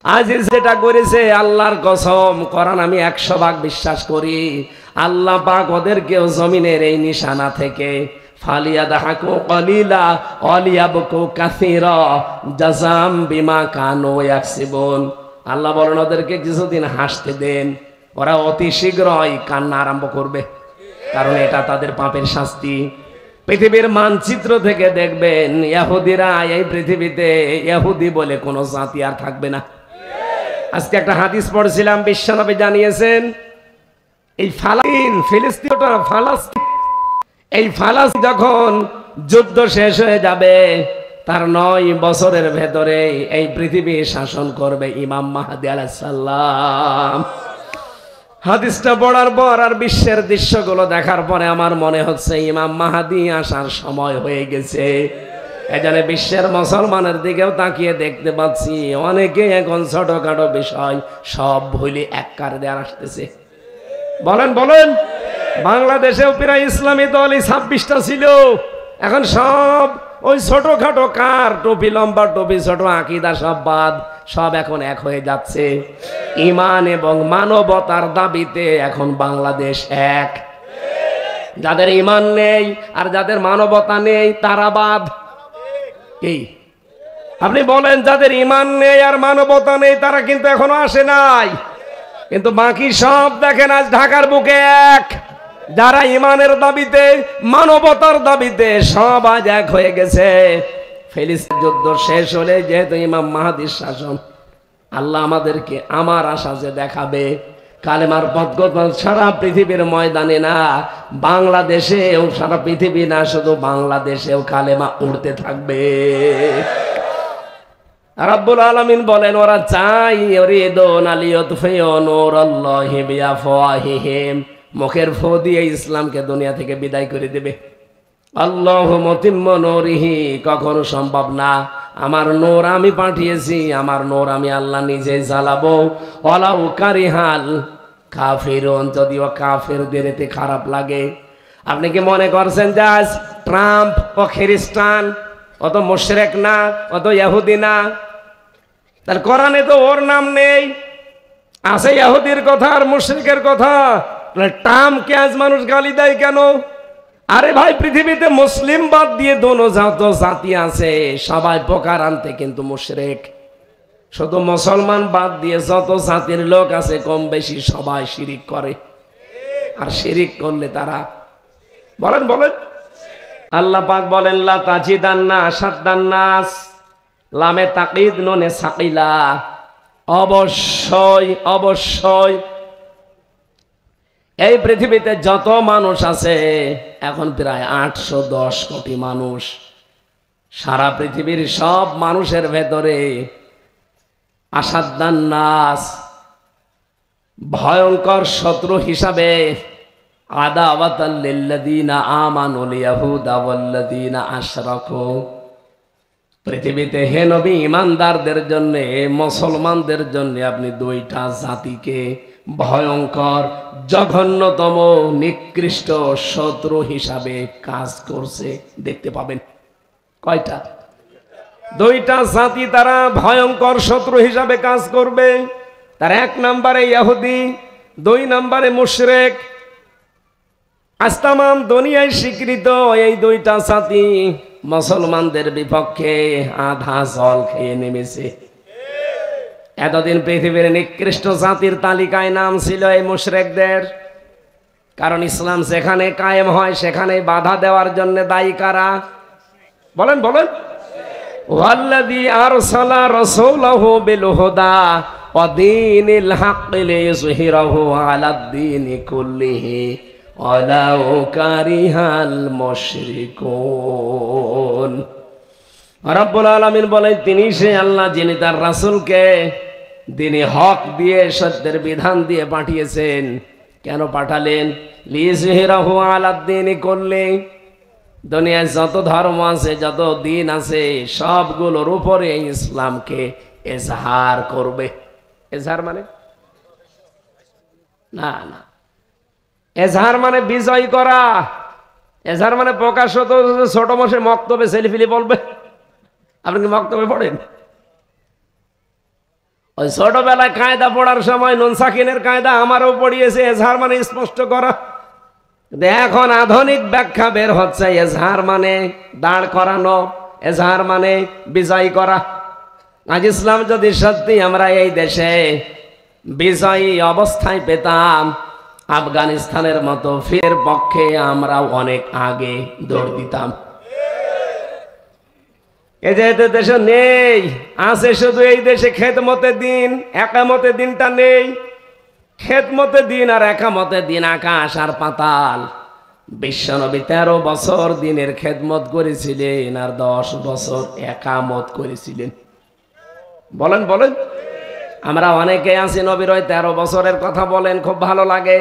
আজ যেটা করেছে আল্লাহর কসম, কোরআন আমি 100 ভাগ বিশ্বাস করি। আল্লাহ পাক ওদেরকেও জমিনের এই নিশানা থেকে ফালিয়াদহাকু কলিলা ওয়ালিয়াবকু কাসীরা জাযাম বিমা কানু ইয়াকসিবুন। আল্লাহ বলেন ওদেরকে কিছুদিন হাসতে দেন, ওরা অতি শীঘ্রই কান্না আরম্ভ করবে, কারণ এটা তাদের পাপের শাস্তি। পৃথিবীর মানচিত্র থেকে দেখবেন ইহুদিরা এই পৃথিবীতে ইহুদি বলে কোনো জাতি আর থাকবে না। আজকে একটা হাদিস পড়ছিলাম, বিশ্বনবী জানিয়েছেন এই ফালাস্তিন যখন যুদ্ধ শেষ হয়ে যাবে তার 9 বছরের ভেতরে এই পৃথিবী শাসন করবে ইমাম মাহদী আলাইহিস সালাম। হাদিসটা পড়ার পর আর বিশ্বের দৃশ্যগুলো দেখার পরে আমার মনে হচ্ছে ইমাম মাহদী আসার সময় হয়ে গেছে। এজন্য বিশ্বের মুসলমানের দিকেও তাকিয়ে দেখতে পাচ্ছি অনেকে এখন ছোটখাটো বিষয় সব ভুলে এক কারে দেওয়ার আসতেছে। বলেন বলেন, বাংলাদেশেও প্রায় ইসলামী দল 26টা ছিল, এখন সব ওই ছোটখাটো কার টুপি লম্বা টুপি ছোট আকীদা সব বাদ, সব এখন এক হয়ে যাচ্ছে। ঈমান এবং মানবতার দাবিতে এখন বাংলাদেশ এক। যাদের ঈমান নেই আর যাদের মানবতা নেই তারা বাদ। কি আপনি বলেন, যাদের ঈমান নেই আর মানবতা নেই তারা কিন্তু এখনো আসে নাই, কিন্তু বাকি সব দেখেন আজ ঢাকার বুকে এক। যারা ঈমানের দাবিতে মানবতার দাবিতে সব আজ এক হয়ে গেছে। ফিলিস্তিন যুদ্ধ শেষ হলে যেহেতু ইমাম মাহদীর শাসন, আল্লাহ আমাদেরকে আমার আশা যে দেখাবে কালেমার পথগত সারা পৃথিবীর ময়দানে না, বাংলাদেশেও সারা পৃথিবী না শুধু বাংলাদেশেও কালেমা উড়তে থাকবে। রাব্বুল আলামিন বলেন ওরা চাই ইউরিদুনা লিইউতফিউ নূরাল্লাহি বিআফওয়াহিহিম, মুখের ফু দিয়ে ইসলামকে দুনিয়া থেকে বিদায় করে দেবে। আল্লাহু মুতিম্মু নূরিহি, কখনো সম্ভব না। আমার নূর আমি পাঠিয়েছি, আমার নূর আমি আল্লাহ নিজে জ্বালাবো। ওয়ালাউ কারিহাল কাফিরুন, যদিও কাফেরদের এতে খারাপ লাগে। আপনি কি মনে করছেন যে আজ ট্রাম্প ও খ্রিস্টান, অত মুশরিক না, অত ইহুদি না? তার কোরআনে তো ওর নাম নেই, আছে ইহুদির কথা আর মুশরিকের কথা। ট্রাম্পকে আজ মানুষ গালি দেয় কেন? আরে ভাই, পৃথিবীতে মুসলিম বাদ দিয়ে দোনো যত জাতি আছে সবাই পোকার আনতে কিন্তু মুশরিক। শুধু মুসলমান বাদ দিয়ে যত জাতির লোক আছে কম বেশি সবাই শিরিক করে, আর শিরিক করলে তারা বলেন বলেন আল্লাহ পাক বলেন লা তাজিদান্না আশাদ্দান নাস, লামে তাকিদ নুনে সাকিলা, অবশ্যই অবশ্যই এই পৃথিবীতে যত মানুষ আছে এখন প্রায় 810 কোটি মানুষ। সারা পৃথিবীর সব মানুষের ভেতরে আশাদ্দান নাস, ভয়ঙ্কর শত্রু হিসাবে আদাওয়াতাল লিল্লাযীনা আমানুল ইয়াহুদা ওয়াল্লাযীনা আশরাকু, পৃথিবীতে হে নবী ঈমানদারদের জন্য মুসলমানদের জন্য আপনি দুইটা জাতিকে ভয়ঙ্কর জঘন্যতম নিকৃষ্ট শত্রু হিসাবে কাজ করছে দেখতে পাবেন। কয়টা? দুইটা জাতি তারা ভয়ঙ্কর শত্রু হিসাবে কাজ করবে। তার 1 নম্বরে ইহুদি, 2 নম্বরে মুশরিক। আজ তামাম দুনিয়ায় স্বীকৃত এই দুইটা জাতি মুসলমানদের বিপক্ষে আধা জল খেয়ে নেমেছে। এতদিন পৃথিবীর নিকৃষ্ট জাতির তালিকায় নাম ছিল এই মুশরিকদের, কারণ ইসলাম যেখানে কায়েম হয় সেখানে বাধা দেওয়ার জন্য দায়ী কারা? বলেন বলেন। ওয়াল্লাযী আরসালা রাসূলাহু বিল হুদা ওয়া দীনিল হাক্কি লিইয়ুযহিরাহু আলাদ দীনি কুল্লিহি ওয়ালাউ কারিহাল মুশরিকুন। রব্বুল আলামিন বলেন তিনি সে আল্লাহ যিনি তার রাসূলকে দিনে হক দিয়ে সত্যের বিধান দিয়ে পাঠিয়েছেন। কেন পাঠালেন? লিইয়ুযহিরাহু আলাদ দীনি কুল্লিহি, দুনিয়ায় যত ধর্ম আছে যত দিন আছে সবগুলোর উপরে ইসলামকে এজহার করবে। এজহার মানে না না, এজহার মানে বিজয় করা। এজহার মানে প্রকাশত ছোট মাসে মক্তবে ছেলেফিলি বলবে। আপনি কি মক্তবে পড়েন? ওই ছোটবেলায় কায়দা পড়ার সময় নুন সাকিনের কায়দা আমারও পড়িয়েছে, এজহার মানে স্পষ্ট করা। এখন আধুনিক ব্যাখ্যা বের হচ্ছে, এজহার মানে দাঁড় করানো, এজহার মানে বিজয় করা। আজ ইসলাম যদি সত্যি আমরা এই দেশে বিজয়ী অবস্থায় পেতাম, আফগানিস্তানের মতো ফের পক্ষে আমরা অনেক আগে দৌড় দিতাম। এই যে দেশে নেই, আছে শুধু এই দেশে খেদমতে দিন, একামতে দিনটা নেই। খেদমতে দিন আর একামতে দিন আকাশ আর পাতাল। বিশ্বনবী 13 বছর দিনের খেদমত করেছিলেন আর 10 বছর একামত করেছিলেন। বলেন বলেন, আমরা অনেকে আছি নবীর ওই 13 বছরের কথা বলেন, খুব ভালো লাগে,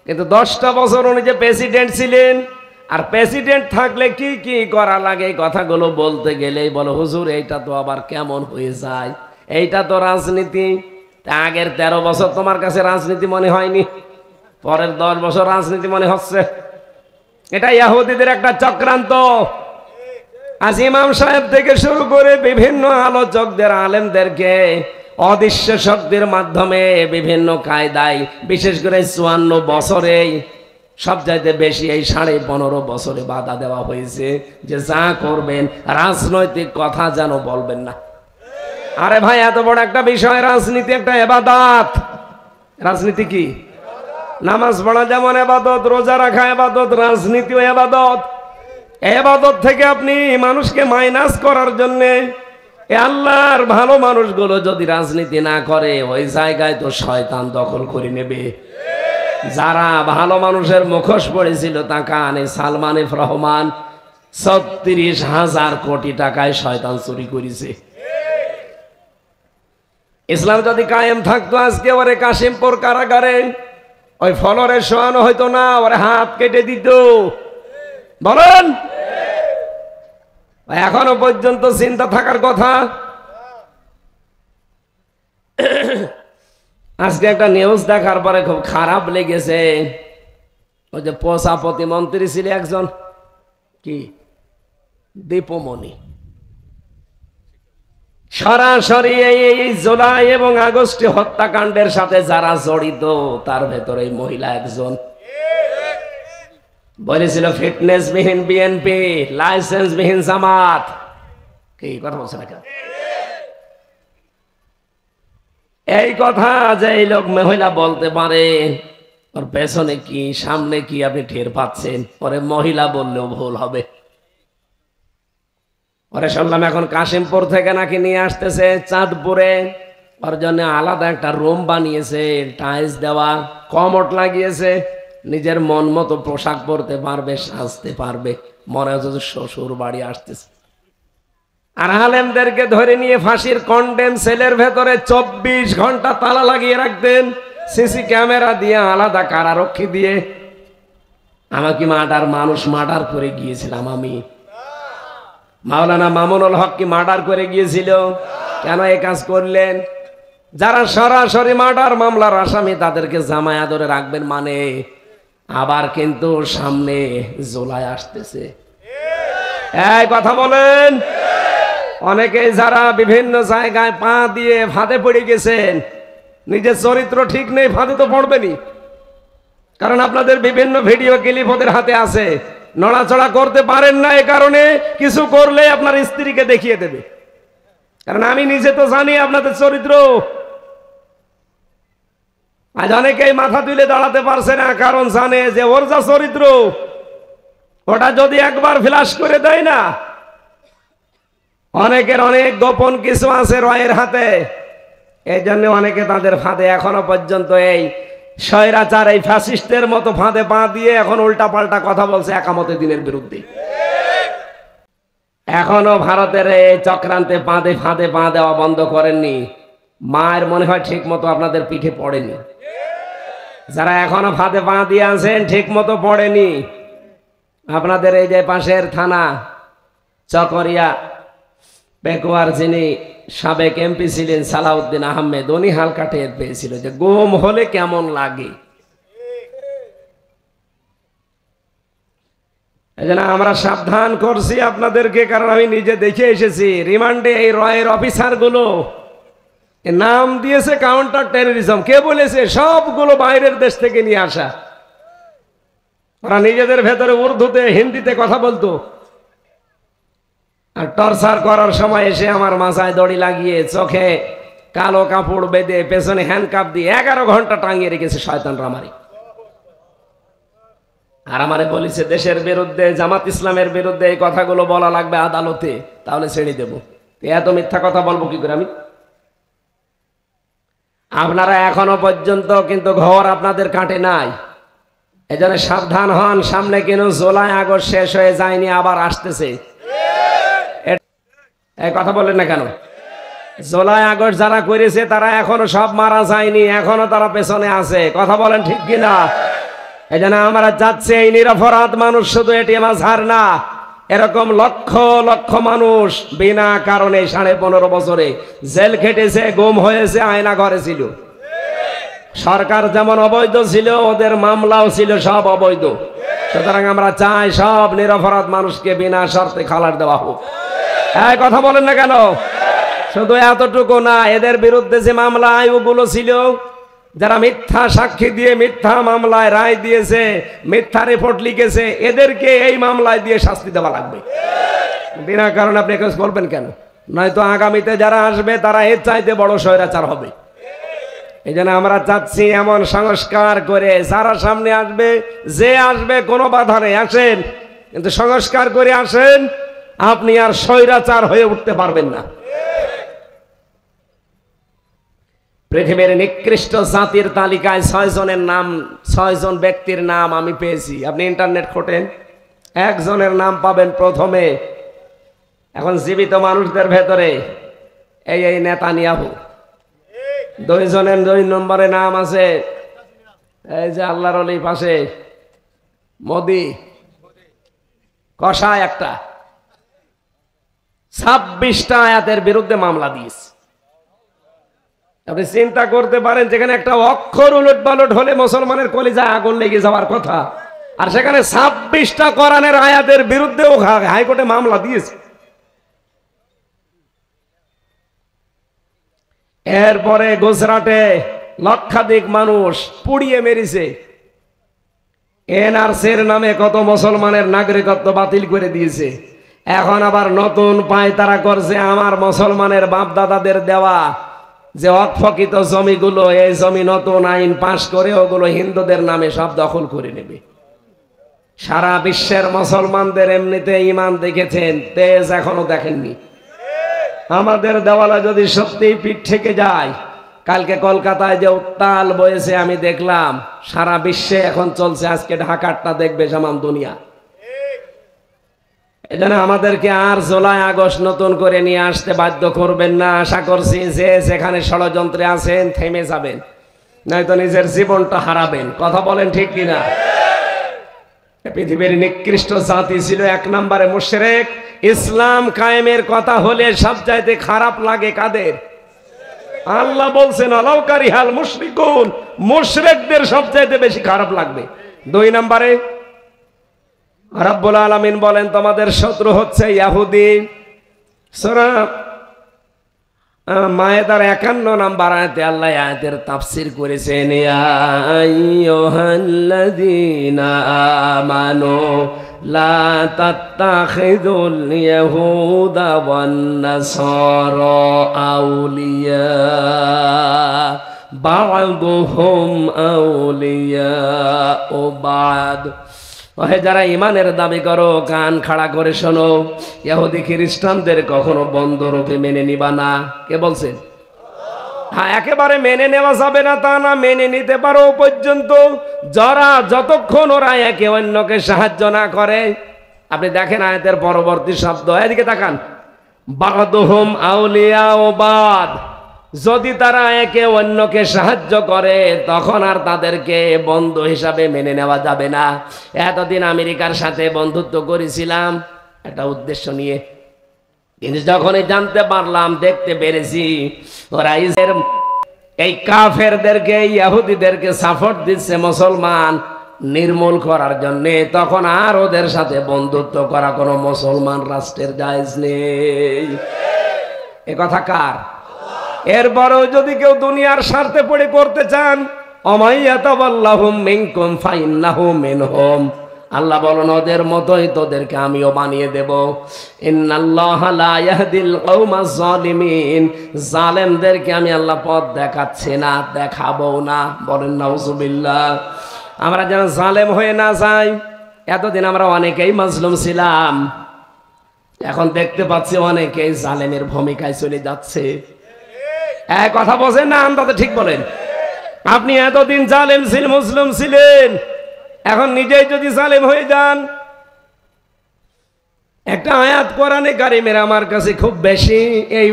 কিন্তু 10টা বছর উনি যে প্রেসিডেন্ট ছিলেন, আর প্রেসিডেন্ট থাকলে কি কি করা লাগে এই কথাগুলো বলতে গেলেই বলো হুজুর এইটা তো আবার কেমন হয়ে যায়, এইটা তো রাজনীতি। তা আগের 13 বছর তোমার কাছে রাজনীতি মনে হয়নি, পরের 10 বছর রাজনীতি মনে হচ্ছে। এটা ইহুদিদের একটা চক্রান্ত। আজ ইমাম সাহেব থেকে শুরু করে বিভিন্ন আলোচকদের, আলেমদেরকে অদৃশ্য শক্তির মাধ্যমে বিভিন্ন কায়দায়, বিশেষ করে 54 বছরেই সবচাইতে বেশি এই 15.5 বছরে বাধা দেওয়া হয়েছে যে যা করবেন রাজনৈতিক কথা যেন বলবেন না। আরে ভাই, এত বড় একটা বিষয়, রাজনীতি একটা ইবাদত। রাজনীতি কি? নামাজ পড়া যেমন ইবাদত, রোজা রাখা ইবাদত, রাজনীতিও ইবাদত। ইবাদত থেকে আপনি মানুষকে মাইনাস করার জন্য, আল্লাহর ভালো মানুষগুলো যদি রাজনীতি না করে, ওই জায়গায় তো শয়তান দখল করে নেবে। যারা ভালো মানুষের মুখোশ পড়েছিল, তাকান, সালমান এফ রহমান 36,000 কোটি টাকায় শয়তান চুরি করেছে। ইসলাম যদি কায়েম থাকতো, আজকে ওরে কাশিমপুর কারাগারে ওই ফলরে শোয়ানো হয়তো না, ওরে হাত কেটে দিত। বলেন, এখনো পর্যন্ত চিন্তা থাকার কথা। আজকে একটা নিউজ দেখার পরে খুব খারাপ লেগেছে। ওই যে পোষা প্রতিমন্ত্রী ছিল একজন, কি দীপমণি, সরাসরি এই জুলাই এবং আগস্টে হত্যাকাণ্ডের সাথে যারা জড়িত, তার ভেতরে মহিলা একজন। বলেছিল ফিটনেস বিহীন বিএনপি, লাইসেন্স বিহীন জামাত। কি কথা বলছে না? এই কথা যে এই লোক মহিলা বলতে পারে, ওর পেছনে কি সামনে কি আপনি টের পাচ্ছেন। পরে মহিলা বললেও ভুল হবে। পরে শুনলাম এখন কাশিমপুর থেকে নাকি নিয়ে আসতেছে চাঁদপুরে, ওর জন্য আলাদা একটা রুম বানিয়েছে, টাইলস দেওয়া, কমোড লাগিয়েছে, নিজের মন মতো পোশাক পরতে পারবে, সাজতে পারবে, মনে হচ্ছে শ্বশুর বাড়ি আসতেছে। আর আলেমদেরকে ধরে নিয়ে ফাঁসির কন্ডেম সেলের ভেতরে 24 ঘন্টা তালা লাগিয়ে রাখতেন, সিসি ক্যামেরা দিয়ে, আলাদা কারারক্ষী দিয়ে। আমাকে মানুষ মার্ডার করে গিয়েছিলাম আমি? মাওলানা মামুনুল হক কি মার্ডার করে গিয়েছিল? কেন এই কাজ করলেন? যারা সরাসরি মার্ডার মামলার আসামি, তাদেরকে জামায়া ধরে রাখবেন মানে? আবার কিন্তু সামনে জুলাই আসতেছে, এই কথা বলেন। অনেকে যারা বিভিন্ন জায়গায় পা দিয়ে ফাঁদে পড়ে গেছেন, নিজের চরিত্র ঠিক নেই, ফাঁদে তো পড়বেনি। কারণ আপনাদের বিভিন্ন ভিডিও ক্লিপ ওদের হাতে আছে, নড়াচড়া করতে পারেন না, এ কারণে কিছু করলে আপনার স্ত্রীকে দেখিয়ে দেবে। কারণ আমি নিজে তো জানি আপনাদের চরিত্র। আজ অনেকেই মাথা তুলে দাঁড়াতে পারছে না, কারণ জানে যে ওর যা চরিত্র, ওটা যদি একবার ফ্ল্যাশ করে দেয় না, অনেকের অনেক গোপন কিছু আছে রয়ের হাতে। এই জন্য অনেকে তাদের ফাঁদে এখনো পর্যন্ত, এই স্বৈরাচার, এই ফ্যাসিস্টের মতো ফাঁদে পা দিয়ে এখন উল্টা পাল্টা কথা বলছে একামতে দিনের বিরুদ্ধে। এখনো ভারতের এই চক্রান্তে ফাঁদে পা দেওয়া বন্ধ করেননি। মায়ের মনে হয় ঠিক মতো আপনাদের পিঠে পড়েনি। যারা এখনো ফাঁদে পা দিয়ে আছেন, ঠিক মতো পড়েনি। আপনাদের এই যে পাশের থানা চকরিয়া পেকুয়ার যিনি সাবেক এমপি ছিলেন সালাউদ্দিন আহমেদ, উনি হালকা টের পেয়েছিল যে গুম হলে কেমন লাগে। এজন্য আমরা সাবধান করছি আপনাদেরকে, কারণ আমি নিজে দেখে এসেছি রিমান্ডে এই রয়ের অফিসার গুলো এ নাম দিয়েছে কাউন্টার টেররিজম। কে বলেছে? সবগুলো বাইরের দেশ থেকে নিয়ে আসা। ওরা নিজেদের ভেতরে উর্দুতে হিন্দিতে কথা বলতো, আর টর্চার করার সময় এসে আমার মাথায় দড়ি লাগিয়ে চোখে কালো কাপড় বেঁধে পেছনে হ্যান্ডকাপ দিয়ে 11 ঘন্টা টাঙিয়ে রেখেছে শয়তানরা আমারে। আর আমারে বলেছে দেশের বিরুদ্ধে, জামাত ইসলামের বিরুদ্ধে এই কথাগুলো বলা লাগবে আদালতে, তাহলে ছেড়ে দেব। এত মিথ্যা কথা বলবো কি করে আমি? আপনারা এখনো পর্যন্ত কিন্তু ঘর আপনাদের কাটে নাই। এজন্য সাবধান হন, সামনে কিন্তু জুলাই আগস্ট শেষ হয়ে যায়নি, আবার আসতেছে। এই কথা বললেন না কেন? জুলাই আগস্ট যারা করেছে তারা এখনো সব মারা যায়নি, এখনো তারা পেছনে আছে। কথা বলেন ঠিক কিনা? এই জন্য আমরা যাচ্ছে এই নিরপরাধ মানুষ, শুধু এটিএম আজহার না, এরকম লক্ষ লক্ষ মানুষ বিনা কারণে 15.5 বছরে জেল খেটেছে, গুম হয়েছে, আয়না ঘরে ছিল। সরকার যেমন অবৈধ ছিল, ওদের মামলাও ছিল সব অবৈধ। সুতরাং আমরা চাই সব নিরপরাধ মানুষকে বিনা শর্তে খালাস দেওয়া হোক। এই কথা বলেন না কেন? শুধু এতটুকু না, এদের বিরুদ্ধে যে মামলা ওগুলো ছিল, যারা মিথ্যা সাক্ষী দিয়ে মিথ্যা মামলায় রায় দিয়েছে, মিথ্যা রিপোর্ট লিখেছে, এদেরকে এই মামলায় দিয়ে শাস্তি দেওয়া লাগবে। বিনা কারণে আপনি কেউ বলবেন কেন? নয়তো আগামীতে যারা আসবে তারা এর চাইতে বড় স্বৈরাচার হবে। এই জন্য আমরা চাচ্ছি এমন সংস্কার করে যারা সামনে আসবে, যে আসবে কোনো বাধা নেই, আসেন, কিন্তু সংস্কার করে আসেন, আপনি আর স্বৈরাচার হয়ে উঠতে পারবেন না। পৃথিবীর নিকৃষ্ট জাতির তালিকায় 6 জন ব্যক্তির নাম আমি পেয়েছি। আপনি ইন্টারনেট খোঁটেন, একজনের নাম পাবেন প্রথমে। এখন জীবিত মানুষদের ভেতরে এই নেতানিয়াহু। 2 নম্বরে নাম আছে এই যে আল্লাহর ওলি পাশে মোদি, কষায় একটা 26টা আয়াতের বিরুদ্ধে মামলা দিয়েছে। আপনি চিন্তা করতে পারেন, যেখানে একটা অক্ষর উলট পালট হলে মুসলমানের কলিজায় আগুন লেগে যাওয়ার কথা, আর সেখানে 26টা কোরআনের আয়াতের বিরুদ্ধেও হাইকোর্টে মামলা দিয়েছে। এরপরে গুজরাটে লক্ষাধিক মানুষ পুড়িয়ে মেরেছে। এনআরসির নামে কত মুসলমানের নাগরিকত্ব বাতিল করে দিয়েছে। এখন আবার নতুন পায়তারা করছে, আমার মুসলমানের বাপ দাদাদের দেওয়া যে অক্ষকিত জমিগুলো, এই জমি নতুন আইন পাশ করে ওগুলো হিন্দুদের নামে সব দখল করে নেবে। সারা বিশ্বের মুসলমানদের এমনিতে ঈমান দেখেছেন, তেজ এখনো দেখেননি। আমাদের দেওয়ালে যদি সত্যি পিঠ থেকে যায়, কালকে কলকাতায় যে উত্তাল বয়েছে আমি দেখলাম, সারা বিশ্বে এখন চলছে। আজকে ঢাকারটা দেখবে সামান দুনিয়া। এজন্য আমাদেরকে আর জুলাই আগস্ট নতুন করে নিয়ে আসতে বাধ্য করবেন না। আশা করছি যে যেখানে ষড়যন্ত্রে আছেন থেমে যাবেন, নয়তো নিজের জীবনটা হারাবেন। কথা বলেন ঠিক কিনা? পৃথিবীর নিকৃষ্ট জাতি ছিল 1 নম্বরে মুশরিক। ইসলাম কায়েমের কথা হলে সবচাইতে খারাপ লাগে কাদের? আল্লাহ বলছেন আলাউ কারিহাল মুশরিকুন, মুশরিকদের সবচাইতে বেশি খারাপ লাগবে। 2 নম্বরে রব্বুল আলামিন বলেন তোমাদের শত্রু হচ্ছে ইহুদি। সূরা মায়েদার 51 নম্বর আয়াতে আল্লাহ আয়াতের তাফসীর করেছেন, ইয়া আইয়ুহাল্লাযীনা আমানু লা তাত্তাখিযুল ইয়াহুদা ওয়ান নাসারা আউলিয়া বা'দুহুম আউলিয়া ও বা'দ। ওহে যারা ইমানের দাবি করো, কান খাড়া করে শোনো, ইহুদি খ্রিস্টানদের কখনো বন্ধুরূপে মেনে নিবা না। কে বলছেন? হ্যাঁ, একেবারে মেনে নেওয়া যাবে না তা না, মেনে নিতে পারো পর্যন্ত, যতক্ষণ ওরা একে অন্যকে সাহায্য না করে। আপনি দেখেন আয়াতের পরবর্তী শব্দ, এদিকে তাকান, বা'দুহুম আউলিয়া ও বা'দ। যদি তারা একে অন্যকে সাহায্য করে, তখন আর তাদেরকে বন্ধু হিসাবে মেনে নেওয়া যাবে না। এতদিন আমেরিকার সাথে বন্ধুত্ব করেছিলাম একটা উদ্দেশ্য নিয়ে, কিন্তু যখনই জানতে পারলাম, দেখতে পেরেছি ওরা এই কাফেরদেরকে, ইহুদিদেরকে সাপোর্ট দিচ্ছে মুসলমান নির্মূল করার জন্য, তখন আর ওদের সাথে বন্ধুত্ব করা কোনো মুসলমান রাষ্ট্রের জায়েজ নেই। এ কথা কার? এরপরেও যদি কেউ দুনিয়ার স্বার্থে পড়ে করতে চান, অমাইয়াতাবাল্লাহুম মিনকুম ফাইন্নাহু মিনহুম, আল্লাহ বলেন ওদের মতোই তোদেরকে আমিও বানিয়ে দেব। ইন্নাল্লাহা লা ইয়াহদিল কওমাজ জালিমিন, জালেমদেরকে আমি আল্লাহ পথ দেখাচ্ছি না, দেখাবো না। বলেন নাউজুবিল্লাহ। আমরা যেন জালেম হয়ে না যাই। এতদিন আমরা অনেকেই মাজলুম ছিলাম, এখন দেখতে পাচ্ছি অনেকেই জালেমের ভূমিকায় চলে যাচ্ছে। এক কথা বলেন না, আমরা ঠিক বলেন। আপনি এতদিন জালেম ছিলেন, মুসলিম ছিলেন, এখন নিজেই যদি জালেম হয়ে যান। একটা আয়াত কোরআনে কারিমের আমার কাছে খুব বেশি এই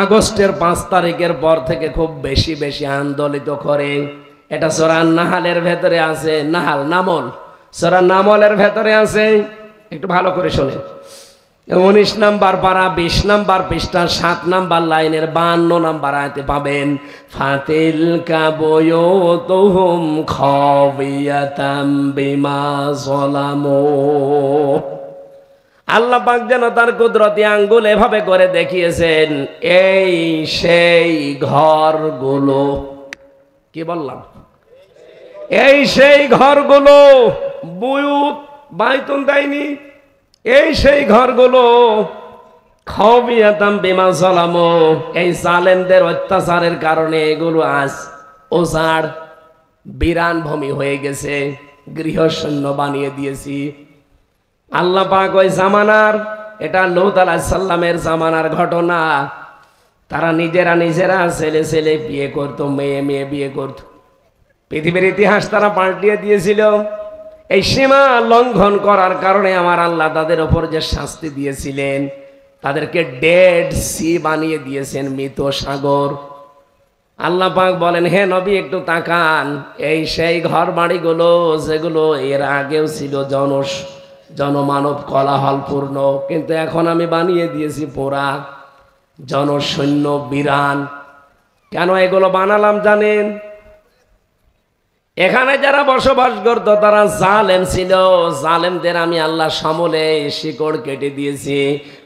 আগস্টের 5 তারিখের পর থেকে খুব বেশি বেশি আন্দোলিত করে। এটা সূরা নাহলের ভেতরে আছে, নাহল নামল, সূরা নামলের ভেতরে আছে। একটু ভালো করে শোনেন। 19 নম্বর পারা 20 নম্বর পৃষ্ঠা 7 নম্বর লাইনের 52 নম্বর আয়াতে পাবেন, ফাতিলকা বুয়ুতুহুম খাবিয়াতাম বিমা যালামু। আল্লাহ পাক যেন তার কুদরতি আঙ্গুল এভাবে করে দেখিয়েছেন, এই সেই ঘরগুলো, কি বললাম, এই সেই ঘরগুলো, বুয়ুত বাইতুন দেয়নি, এই সেই ঘরগুলো খাবিয়াতাম বিমা যালামু, এই জালেমদের অত্যাচারের কারণে এগুলো আজ ওজাড় বিরান ভূমি হয়ে গেছে, গৃহশূন্য বানিয়ে দিয়েছি। আল্লাহ পাক ওই জামানার, এটা লূত আলাইহিস সালামের জামানার ঘটনা। তারা নিজেরা ছেলে ছেলে বিয়ে করতো, মেয়ে মেয়ে বিয়ে করতো। পৃথিবীর ইতিহাস তারা পাল্টিয়ে দিয়েছিল। এই সীমা লঙ্ঘন করার কারণে আমার আল্লাহ তাদের ওপর যে শাস্তি দিয়েছিলেন, তাদেরকে ডেড সি বানিয়ে দিয়েছেন, মৃত সাগর। আল্লাহ পাক বলেন, হে নবী একটু তাকান, এই সেই ঘর বাড়িগুলো যেগুলো এর আগেও ছিল জনমানব কোলাহলপূর্ণ, কিন্তু এখন আমি বানিয়ে দিয়েছি পোড়া, জনশূন্য, বিরান। কেন এগুলো বানালাম জানেন? এখানে যারা বসবাস করতো তারা জালেম ছিল, জালেমদের আমি আল্লাহ সমলে শিকড় কেটে দিয়েছি।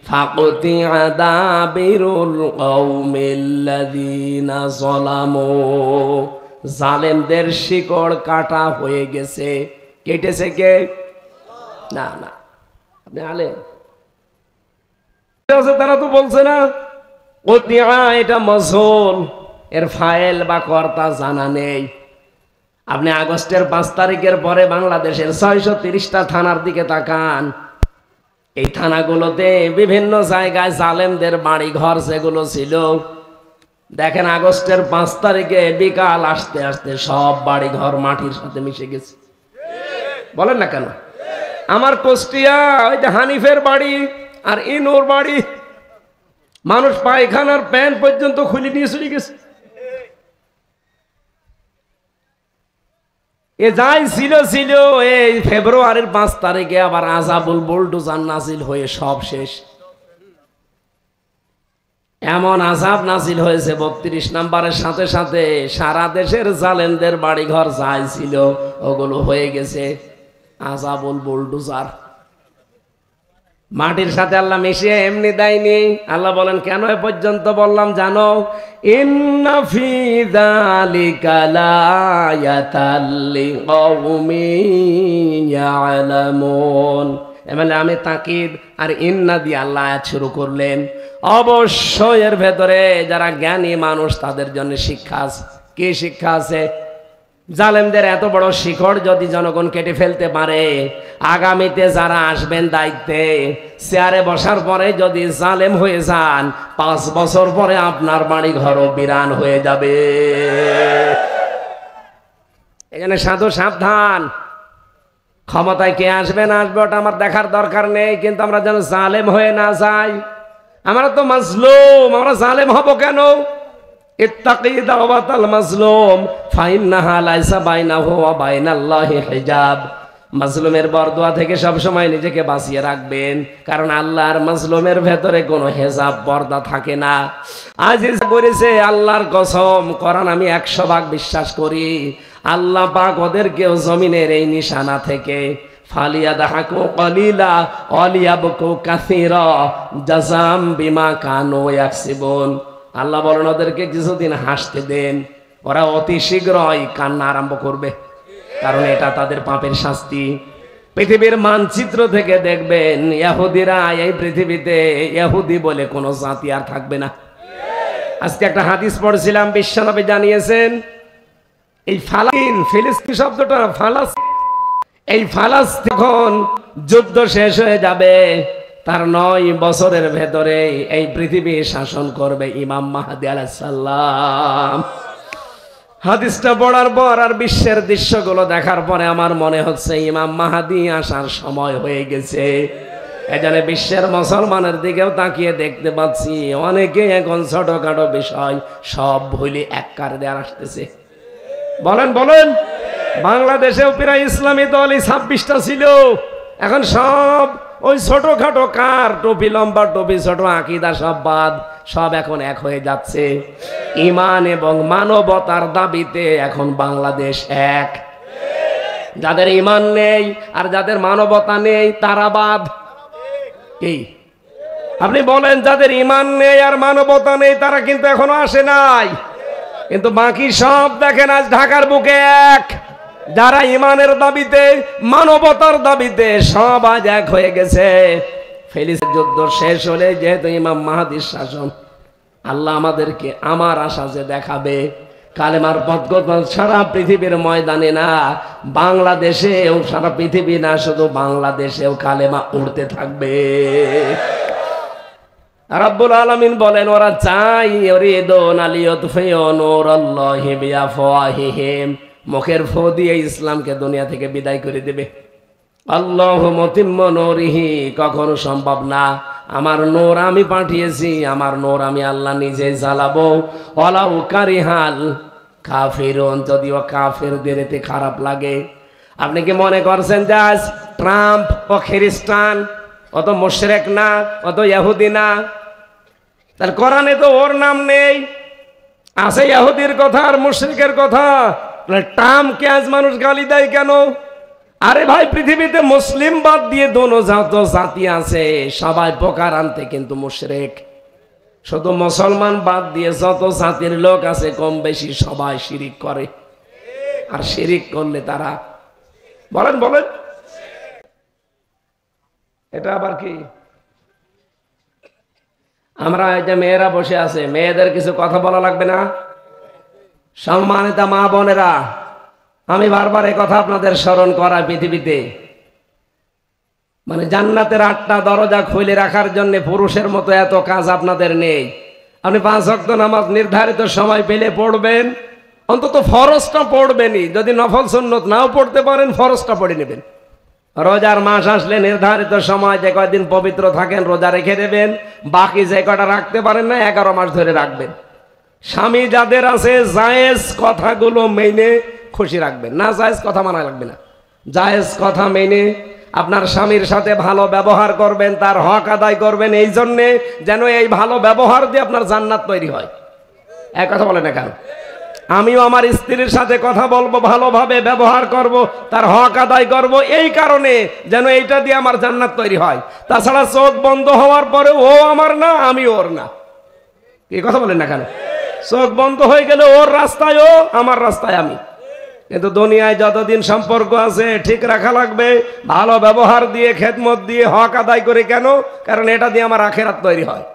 ফাকুতি আদাবিরুল কওমিল্লাযিনা যালামু, জালেমদের শিকড় কাটা হয়ে গেছে। কেটেছে কে? না না, আপনি আলেম, তারা তো বলছে না। এটা মজহুল, এর ফাইল বা কর্তা জানা নেই। আপনি আগস্টের 5 তারিখের পরে বাংলাদেশের 630টা থানার দিকে তাকান। এই থানাগুলোতে বিভিন্ন জায়গায় জালেমদের বাড়ি ঘর যেগুলো ছিল, দেখেন আগস্টের 5 তারিখে বিকাল আসতে আসতে সব বাড়ি ঘর মাটির সাথে মিশে গেছে। বলেন না কেন? আমার কুষ্টিয়া, ওই যে হানিফের বাড়ি আর ইনুর বাড়ি, মানুষ পায়খানার প্যান্ট পর্যন্ত খুলে নিয়ে চলে গেছে। এ যাই ছিল ছিল, এই ফেব্রুয়ারির 5 তারিখে আবার আযাবুল বুলডোজার নাজিল হয়ে সব শেষ। এমন আযাব নাজিল হয়েছে 32 নম্বরের সাথে সাথে সারা দেশের জালেমদের বাড়িঘর যাই ছিল ওগুলো হয়ে গেছে আযাবুল বুলডোজার। মাটির সাথে আল্লাহ মিশিয়ে এমনি দেয়নি। আল্লাহ বলেন, কেন এ পর্যন্ত বললাম জানো? ইন্না ফি যালিকা লায়াতাল লিকাওমিন ইয়ালামুন। মানে আমি তাকিদ আর ইন্না দিয়ে আল্লাহ আয়াত শুরু করলেন। অবশ্যই এর ভেতরে যারা জ্ঞানী মানুষ তাদের জন্য শিক্ষা আছে। কি শিক্ষা আছে? জালেমদের এত বড় শিকড় যদি জনগণ কেটে ফেলতে পারে, আগামীতে যারা আসবেন দায়িত্বে, চেয়ারে বসার পরে যদি জালেম হয়ে যান, 5 বছর পরে আপনার বাড়ি ঘরও বিরান হয়ে যাবে। এখানে সাধু সাবধান, ক্ষমতায় কে আসবে না আসবে ওটা আমার দেখার দরকার নেই, কিন্তু আমরা যেন জালেম হয়ে না যাই। আমরা তো মাজলুম, আমরা জালেম হব কেন? ইত্তাকি দাওয়াতাল মাজলুম ফাইন্নাহা লাইসা বাইনাহু ওয়া বাইনাল্লাহি হিজাব। মাজলুমের বরদোয়া থেকে সব সময় নিজেকে বাঁচিয়ে রাখবেন, কারণ আল্লাহর মাজলুমের ভেতরে কোনো হেজাব পর্দা থাকে না। আজ করেছে আল্লাহর কসম, কোরআন আমি 100 ভাগ বিশ্বাস করি, আল্লাহ পাক ওদেরকেও জমিনের এই নিশানা থেকে ফালিয়াদহাকু কলিলা ওয়ালিয়াবকু কাসীরা জাযাম বিমা কানু ইয়াকসিবুন। আল্লাহ বলেন ওদেরকে কিছুদিন হাসতে দেন, ওরা অতি শীঘ্রই কান্না আরম্ভ করবে, কারণ এটা তাদের পাপের শাস্তি। পৃথিবীর মানচিত্র থেকে দেখবেন ইহুদিরা এই পৃথিবীতে ইহুদি বলে কোনো জাতি আর থাকবে না। আজকে একটা হাদিস পড়ছিলাম, বিশ্বনবী জানিয়েছেন এই ফালাস্তিন, ফিলিস্তিন শব্দটা ফালাস্তিন, এই ফালাস্তিন যখন যুদ্ধ শেষ হয়ে যাবে তার 9 বছরের ভেতরে এই পৃথিবী শাসন করবে ইমাম মাহদী আলাইহিস সালাম। হাদিসটা পড়ার পর আর বিশ্বের দৃশ্যগুলো দেখার পরে আমার মনে হচ্ছে ইমাম মাহদী আসার সময় হয়ে গেছে। এজন্য বিশ্বের মুসলমানের দিকেও তাকিয়ে দেখতে পাচ্ছি অনেকে এখন ছোটখাটো বিষয় সব ভুলে এক কার দেওয়ার আসতেছে। বলেন বলেন, বাংলাদেশেও প্রায় ইসলামী দল 26টা ছিল, এখন সব ওই ছোটখাটো কার, টুপি লম্বা টুপি ছোট আকীদা সব বাদ, সব এখন এক হয়ে যাচ্ছে। ঈমান এবং মানবতার দাবিতে এখন বাংলাদেশ এক। যাদের ঈমান নেই আর যাদের মানবতা নেই তারা বাদ। কি আপনি বলেন, যাদের ঈমান নেই আর মানবতা নেই তারা কিন্তু এখনো আসে নাই, কিন্তু বাকি সব দেখেন আজ ঢাকার বুকে এক। যারা ঈমানের দাবিতে মানবতার দাবিতে সব আজ এক হয়ে গেছে। ফিলিস্তিন যুদ্ধ শেষ হলে যেহেতু ইমাম মাহদীর শাসন, আল্লাহ আমাদেরকে আমার আশা যে দেখাবে কালেমার পথ সারা পৃথিবীর ময়দানে না, বাংলাদেশেও, সারা পৃথিবী না শুধু বাংলাদেশেও কালেমা উঠতে থাকবে। রাব্বুল আলামিন বলেন ওরা চাই ইউরিদুনা লিইউতফিউ নূরাল্লাহি বিআফওয়াহিহিম, মুখের ফু দিয়ে ইসলামকে দুনিয়া থেকে বিদায় করে দেবে। আল্লাহু মুতিম্মু নূরিহি, কখনো সম্ভব না। আমার নূর আমি পাঠিয়েছি, আমার নূর আমি আল্লাহ নিজে জ্বালাবো। ওয়ালাউ কারিহাল কাফিরুন, যদিও কাফেরদের এতে খারাপ লাগে। আপনি কি মনে করছেন যে আজ ট্রাম্প ও খ্রিস্টান, অত মুশরিক না, অত ইহুদি না? তার কোরআনে তো ওর নাম নেই, আছে ইহুদির কথা আর মুশরিকের কথা। ট্রাম্পকে আজ মানুষ গালি দেয় কেন? আরে ভাই, পৃথিবীতে মুসলিম বাদ দিয়ে দোনো যত জাতি আছে সবাই পোকার আনতে কিন্তু মুশরিক। শুধু মুসলমান বাদ দিয়ে যত জাতির লোক আছে কম বেশি সবাই শিরিক করে। আর শিরিক করলে তারা, বলেন বলেন, এটা আবার কি? আমরা এই যে মেয়েরা বসে আছে, মেয়েদের কিছু কথা বলা লাগবে না? সম্মানিত মা বোনেরা, আমি বারবার এই কথা আপনাদের স্মরণ করা, পৃথিবীতে মানে জান্নাতের 8টা দরজা খুলে রাখার জন্য পুরুষের মতো এত কাজ আপনাদের নেই। আপনি 5 ওয়াক্ত নামাজ নির্ধারিত সময় পেলে পড়বেন, অন্তত ফরজটা পড়বেনই। যদি নফল সুন্নত নাও পড়তে পারেন, ফরজটা পড়ে নেবেন। রোজার মাস আসলে নির্ধারিত সময় যে কয়দিন পবিত্র থাকেন রোজা রেখে দেবেন, বাকি যে কয়টা রাখতে পারেন না 11 মাস ধরে রাখবেন। স্বামী যাদের আছে জায়েজ কথাগুলো মেনে খুশি রাখবেন, না জায়েজ কথা মানা লাগবে না। জায়েজ কথা মেনে আপনার স্বামীর সাথে ভালো ব্যবহার করবেন, তার হক আদায় করবেন, এই জন্যে যেন এই ভালো ব্যবহার দিয়ে আপনার জান্নাত তৈরি হয়। এক কথা বলে না কেন? আমিও আমার স্ত্রীর সাথে কথা বলবো, ভালোভাবে ব্যবহার করব, তার হক আদায় করব, এই কারণে যেন এইটা দিয়ে আমার জান্নাত তৈরি হয়। তাছাড়া চোখ বন্ধ হওয়ার পরে ও আমার না, আমি ওর না। এই কথা বলেন না কেন? চোখ বন্ধ হয়ে গেলে ওর রাস্তায় ও, আমার রাস্তায় আমি। কিন্তু দুনিয়ায় যতদিন সম্পর্ক আছে ঠিক রাখা লাগবে, ভালো ব্যবহার দিয়ে, খেদমত দিয়ে, হক আদায় করে। কেন? কারণ এটা দিয়ে আমার আখেরাত তৈরি হয়।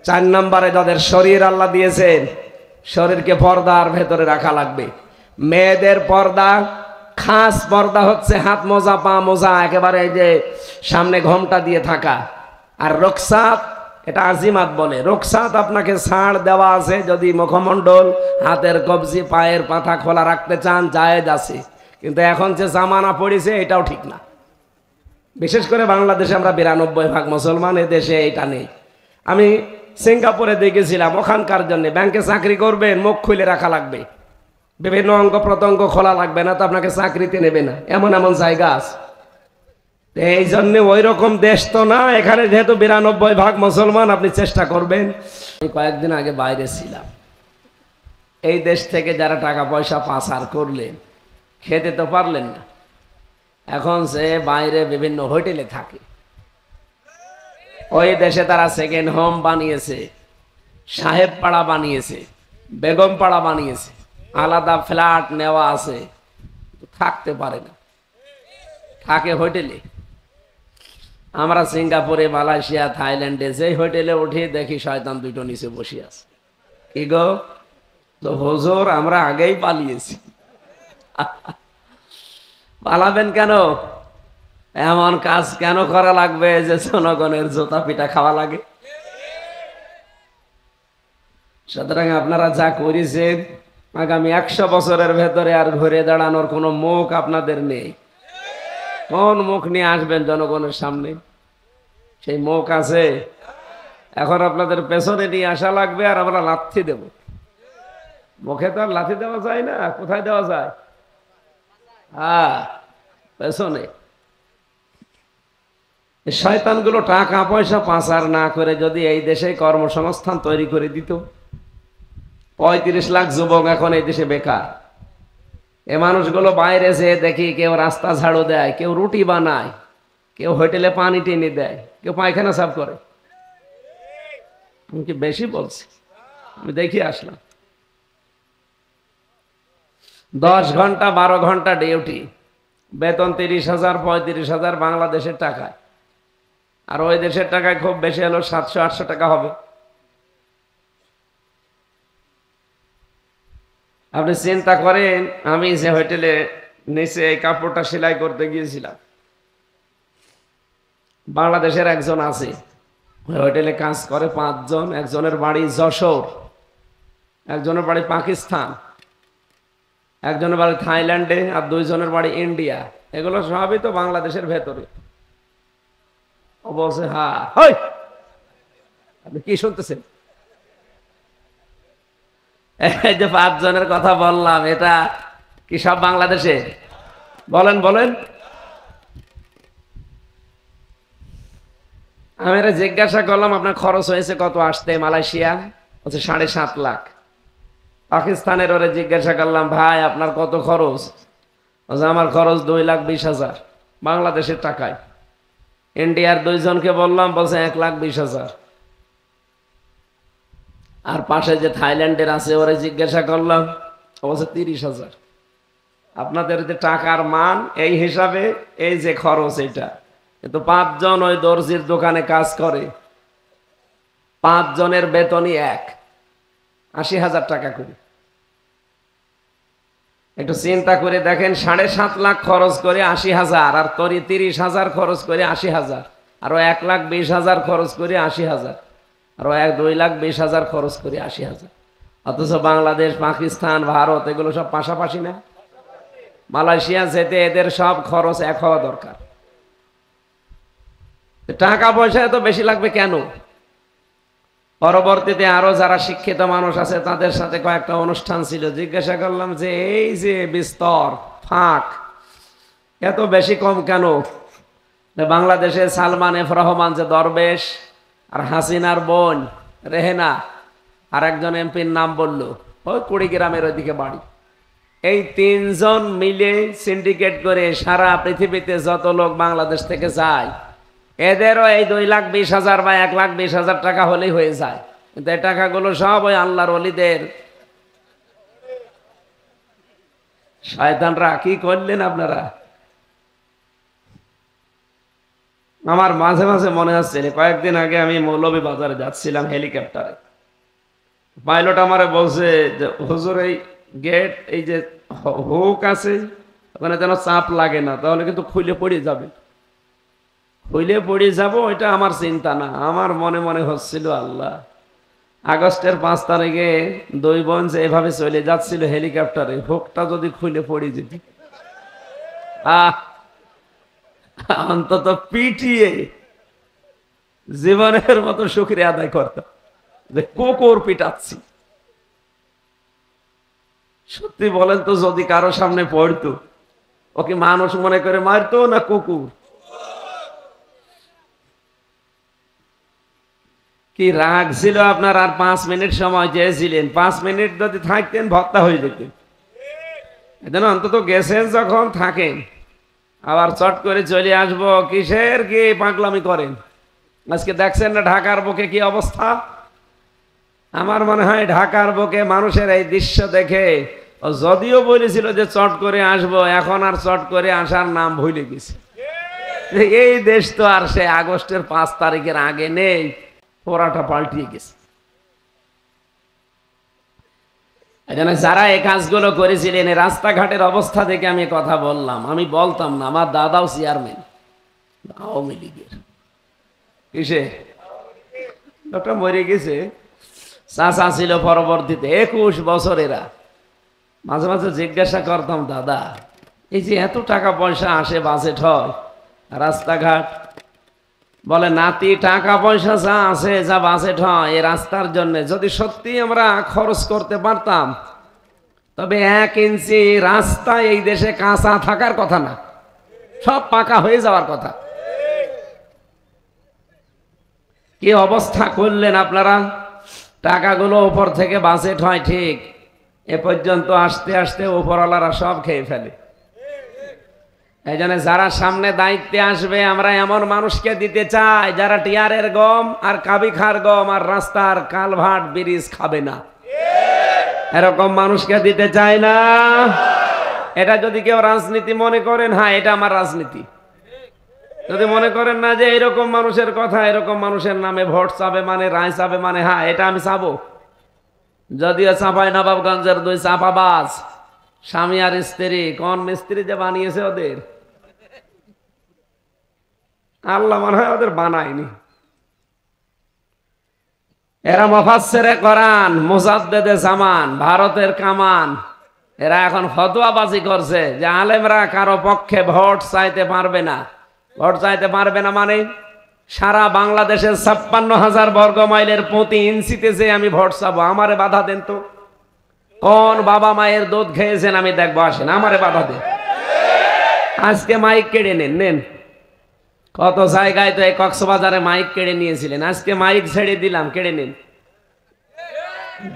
4 নম্বরে যাদের শরীর আল্লাহ দিয়েছেন, শরীরকে পর্দার ভেতরে রাখা লাগবে। মেয়েদের পর্দা, খাস পর্দা হচ্ছে হাত মোজা, পা মোজা, একেবারে এই যে সামনে ঘোমটা দিয়ে থাকা। আর রুখসাত, এটা আজিমাত বলে। রুখসাত আপনাকে ছাড় দেওয়া আছে, যদি মুখমণ্ডল, হাতের কবজি, পায়ের পাতা খোলা রাখতে চান জায়েজ আছে। কিন্তু এখন যে জামানা পড়েছে এটাও ঠিক না। বিশেষ করে বাংলাদেশে আমরা 92% মুসলমান, এ দেশে এটা নেই। আমি সিঙ্গাপুরে দেখেছিলাম, ওখানকার জন্য ব্যাংকে চাকরি করবেন মুখ খুলে রাখা লাগবে, বিভিন্ন অঙ্গ প্রত্যঙ্গ খোলা লাগবে, না তো আপনাকে চাকরিতে নেবে না। এমন এমন জায়গা আছে। এই জন্য ওই রকম দেশ তো না। এখানে যেহেতু 92% মুসলমান, আপনি চেষ্টা করবেন। আমি কয়েকদিন আগে বাইরে ছিলাম, এই দেশ থেকে যারা টাকা পয়সা পাচার করলেন, খেতে তো পারলেন না, এখন সে বাইরে বিভিন্ন হোটেলে থাকে। ওই দেশে তারা সেকেন্ড হোম বানিয়েছে, সাহেব পাড়া বানিয়েছে, বেগম পাড়া বানিয়েছে, আলাদা ফ্ল্যাট নেওয়া আছে, থাকতে পারে না, থাকে হোটেলে। আমরা সিঙ্গাপুরে, মালয়েশিয়া, থাইল্যান্ডে যে হোটেলে উঠে দেখি শয়তান দুটো নিচে বসে আছে। কি গো, তো হুজুর আমরা আগেই পালিয়েছি। পালাবেন কেন? এমন কাজ কেন করা লাগবে যে জনগণের জুতা পিটা খাওয়া লাগে? সুতরাং আপনারা যা করেছেন, আগামী 100 বছরের ভেতরে আর ঘুরে দাঁড়ানোর কোনো মুখ আপনাদের নেই। কোন মুখ নিয়ে আসবেন জনগণের সামনে? সেই মুখ আছে? এখন আপনাদের পেছনে নিয়ে আসা লাগবে, আর আমরা লাথি দেব। মুখে তো আর লাথি দেওয়া যায় না, কোথায় দেওয়া যায়? হ্যাঁ, পেছনে। শয়তানগুলো টাকা পয়সা পাচার না করে যদি এই দেশে কর্মসংস্থান তৈরি করে দিত, 35 লাখ যুবক এখন এই দেশে বেকার। এ মানুষগুলো বাইরে যেয়ে দেখি কেউ রাস্তা ঝাড়ু দেয়, কেউ রুটি বানায়, কেউ হোটেলে পানি টেনে দেয়, কেউ পায়খানা সাফ করে। আমি কি বেশি বলছি? আমি দেখি আসলাম। 10 ঘন্টা 12 ঘন্টা ডিউটি, বেতন 30,000 35,000 বাংলাদেশের টাকায়। আর ওই দেশের টাকায় খুব বেশি হলো 700-800 টাকা হবে। আপনি চিন্তা করেন, আমি যে হোটেলে নিচে এই কাপড়টা সেলাই করতে গিয়েছিলাম, বাংলাদেশের একজন আছে, ওই হোটেলে কাজ করে 5 জন। একজনের বাড়ি যশোর, একজনের বাড়ি পাকিস্তান, একজনের বাড়ি থাইল্যান্ডে, আর 2 জনের বাড়ি ইন্ডিয়া। এগুলো সবই তো বাংলাদেশের ভেতরে। ও বলছে হ্যাঁ। হই, আপনি কি শুনতেছেন? এই যে 5 জনের কথা বললাম, এটা কি সব বাংলাদেশে? বলেন বলেন। আমি এটা জিজ্ঞাসা করলাম, আপনার খরচ হয়েছে কত আসতে মালয়েশিয়া? বলছে 7.5 লাখ। পাকিস্তানের ওরে জিজ্ঞাসা করলাম, ভাই আপনার কত খরচ? বলছে আমার খরচ 2,20,000 বাংলাদেশের টাকায়। ইন্ডিয়ার 2 জনকে বললাম, বলছে 1,20,000। আর পাশে যে থাইল্যান্ডের আছে ওরে জিজ্ঞাসা করলাম, বলছে 30,000। আপনাদের যে টাকার মান এই হিসাবে এই যে খরচ এটা, কিন্তু 5 জন ওই দর্জির দোকানে কাজ করে, 5 জনের বেতনই 80,000 টাকা করে। একটু চিন্তা করে দেখেন, 7.5 লাখ খরচ করে 80,000, আর 30,000 খরচ করে 80,000, আরো 1,20,000 খরচ করে 80,000, আরো 2,20,000 খরচ করে 80,000। অথচ বাংলাদেশ, পাকিস্তান, ভারত এগুলো সব পাশাপাশি না? মালয়েশিয়া যেতে এদের সব খরচ 1 হওয়া দরকার। টাকা পয়সা এত বেশি লাগবে কেন? পরবর্তীতে আরো যারা শিক্ষিত মানুষ আছে তাদের সাথে কয়েকটা অনুষ্ঠান ছিল, জিজ্ঞাসা করলাম যে এই যে বিস্তর ফাঁক এত বেশি কম কেন? বাংলাদেশে সালমান এফ রহমান যে দরবেশ, আর হাসিনার বোন রেহেনা, আর একজন এমপির নাম বলল, ওই কুড়িগ্রামের ওইদিকে বাড়ি। এই 3 জন মিলে সিন্ডিকেট করে সারা পৃথিবীতে যত লোক বাংলাদেশ থেকে যায়, এদেরও এই 2,20,000 বা 1,20,000 টাকা হলেই হয়ে যায়। কিন্তু এই টাকাগুলো সব ওই আল্লাহর ওলিদের। শয়তানরা কি করলেন আপনারা? আমার মাঝে মাঝে মনে হচ্ছে, কয়েকদিন আগে আমি মৌলভীবাজারে যাচ্ছিলাম হেলিকপ্টারে। পাইলট আমারে বলছে যে হুজুর এই গেট, এই যে হুক আছে ওখানে যেন চাপ লাগে না, তাহলে কিন্তু খুলে পড়ে যাবে। খুলে পড়ে যাব ওইটা আমার চিন্তা না, আমার মনে মনে হচ্ছিল আল্লাহ, আগস্টের 5 তারিখে 2 বোন যে এভাবে চলে যাচ্ছিল হেলিকপ্টারে, হুকটা যদি খুলে পড়ে যেত, অন্তত পিটিয়ে জীবনের মতো শুকরিয়া আদায় করতাম যে কুকুর পিটাচ্ছি। সত্যি বলেন তো, যদি কারো সামনে পড়তো, ওকে মানুষ মনে করে মারতো না কুকুর? কি রাগ ছিল আপনার? আর 5 মিনিট সময় চেয়েছিলেন, 5 মিনিট যদি থাকতেন ভর্তা হয়ে যেতেন। এজন্য অন্তত গেছেন যখন থাকেন, আবার চট করে চলে আসবো কিসের কি পাগলামি করেন? আজকে দেখছেন না ঢাকার বুকে কি অবস্থা? আমার মনে হয় ঢাকার বুকে মানুষের এই দৃশ্য দেখে ও যদিও বলেছিল যে চট করে আসবো, এখন আর চট করে আসার নাম ভুলে গেছে। এই দেশ তো আর সে আগস্টের 5 তারিখের আগে নেই, পোড়াটা পাল্টিয়ে গেছে। এজন্য যারা এই কাজগুলো করেছিলেন, রাস্তাঘাটের অবস্থা দেখে আমি কথা বললাম। আমি বলতাম না, আমার দাদাও চেয়ারম্যান আওয়ামী লীগের। কিসে লোকটা মরে গেছে, চাচা ছিল পরবর্তীতে 21 বছরেরা। মাঝে মাঝে জিজ্ঞাসা করতাম, দাদা এই যে এত টাকা পয়সা আসে বাজেট হয় রাস্তাঘাট, বলে নাতি টাকা পয়সা যা আছে, যা বাজেট হয় এই রাস্তার জন্য, যদি সত্যি আমরা খরচ করতে পারতাম তবে 1 ইঞ্চি রাস্তা এই দেশে কাঁচা থাকার কথা না, সব পাকা হয়ে যাওয়ার কথা। কি অবস্থা করলেন আপনারা। টাকাগুলো উপর থেকে বাজেট হয় ঠিক, এ পর্যন্ত আসতে আসতে উপরওয়ালারা সব খেয়ে ফেলে। এই জন্য যারা সামনে দায়িত্বে আসবে, আমরা এমন মানুষকে দিতে চাই যারা টিয়ারের গম আর কাবিখার গম আর রাস্তার কালভার্ট ব্রিজ খাবে না, এরকম মানুষকে দিতে চাই না। এটা যদি কেউ রাজনীতি মনে করেন, হ্যাঁ এটা আমার রাজনীতি। যদি মনে করেন না যে এরকম মানুষের কথা, এরকম মানুষের নামে ভোট চাবে মানে, রায় চাবে মানে, হ্যাঁ এটা আমি চাবো। যদিও চাপাই নবাবগঞ্জের 2 চাপাবাজ স্বামী আর স্ত্রী, কোন মিস্ত্রি যে বানিয়েছে ওদের, আল্লাহ মনে হয় ওদের বানায়নি। এরা মুফাসসিরে কোরআন, মুজাদ্দিদে জামান, ভারতের কামান। এরা এখন ফতোয়াবাজি করছে যে আলেমরা কারো পক্ষে ভোট চাইতে পারবে না। ভোট চাইতে পারবে না মানে সারা বাংলাদেশের 56,000 বর্গ মাইলের প্রতি ইঞ্চিতে যে আমি ভোট চাবো, আমারে বাধা দেন তো। কোন বাবা মায়ের দুধ খেয়েছেন আমি দেখবো, আসেন আমারে বাধা দেন। আজকে মাইক কেড়ে নেন, নেন। কত জায়গায় তো এই কক্সবাজারে মাইক কেড়ে নিয়েছিলেন, আজকে মাইক ছেড়ে দিলাম, কেড়ে নিন।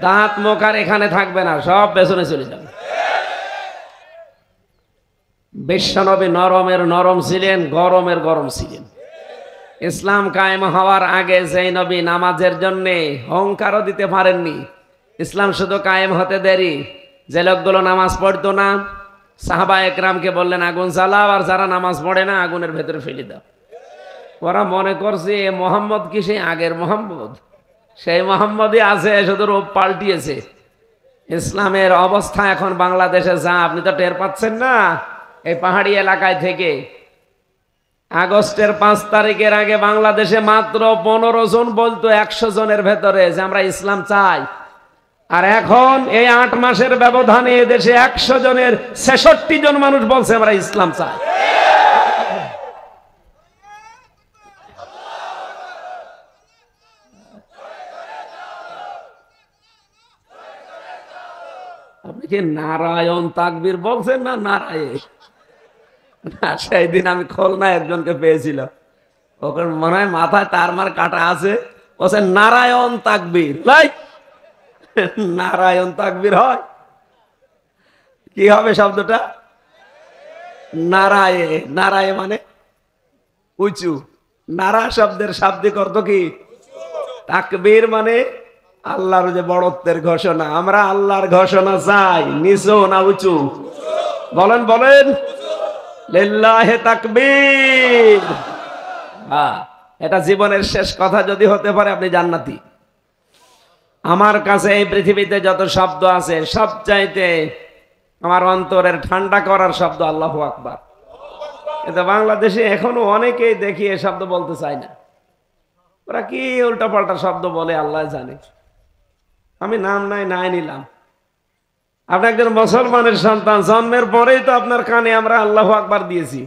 দাঁত মুখ আর এখানে থাকবে না, সব পেছনে চলে যাবে। বিশ্বনবী নরমের নরম ছিলেন, গরমের গরম ছিলেন। ইসলাম কায়েম হওয়ার আগে যেই নবী নামাজের জন্য হুঙ্কারও দিতে পারেননি, ইসলাম শুধু কায়েম হতে দেরি। যে লোকগুলো নামাজ পড়তো না, সাহাবা একরামকে বললেন আগুন জ্বালাও, আর যারা নামাজ পড়ে না আগুনের ভেতরে ফেলে দাও। ওরা মনে করছে মোহাম্মদ কি সেই আগের মোহাম্মদ, সেই মোহাম্মদই আছে, শুধু রূপ পাল্টিয়েছে। ইসলামের অবস্থা এখন বাংলাদেশে যা, আপনি তো টের পাচ্ছেন না। এই পাহাড়ি এলাকায় থেকে আগস্টের 5 তারিখের আগে বাংলাদেশে মাত্র 15 জন বলতো 100 জনের ভেতরে যে আমরা ইসলাম চাই, আর এখন এই 8 মাসের ব্যবধানে এদেশে 100 জনের 66 জন মানুষ বলছে আমরা ইসলাম চাই। আপনি কি নারায়ণ তাকবীর বলছেন না নারায়ণ? না, সেই দিন আমি খুলনায় একজনকে পেয়েছিলাম, ওখানে মনে হয় মাথায় তার মার কাটা আছে, বলছে নারায়ণ তাকবীর। নারায়ণ তাকবীর হয় কি হবে শব্দটা? নারায়ে, নারায়ে মানে উঁচু। নারা শব্দের শাব্দিক অর্থ কি? তাকবীর মানে আল্লাহর যে বড়ত্বের ঘোষণা। আমরা আল্লাহর ঘোষণা চাই, নিচু না উঁচু? বলেন বলেন, লিল্লাহি তাকবীর। হ্যাঁ, এটা জীবনের শেষ কথা যদি হতে পারে আপনি জান্নাতি। আমার কাছে এই পৃথিবীতে যত শব্দ আছে সবচাইতে আমার অন্তরের ঠান্ডা করার শব্দ আল্লাহু আকবার। কিন্তু বাংলাদেশে এখনো অনেকেই দেখি এ শব্দ বলতে চায় না। ওরা কি উল্টাপাল্টা শব্দ বলে আল্লাহ জানে। আমি নাম নাই নিলাম। আপনি একজন মুসলমানের সন্তান, জন্মের পরেই তো আপনার কানে আমরা আল্লাহু আকবার দিয়েছি।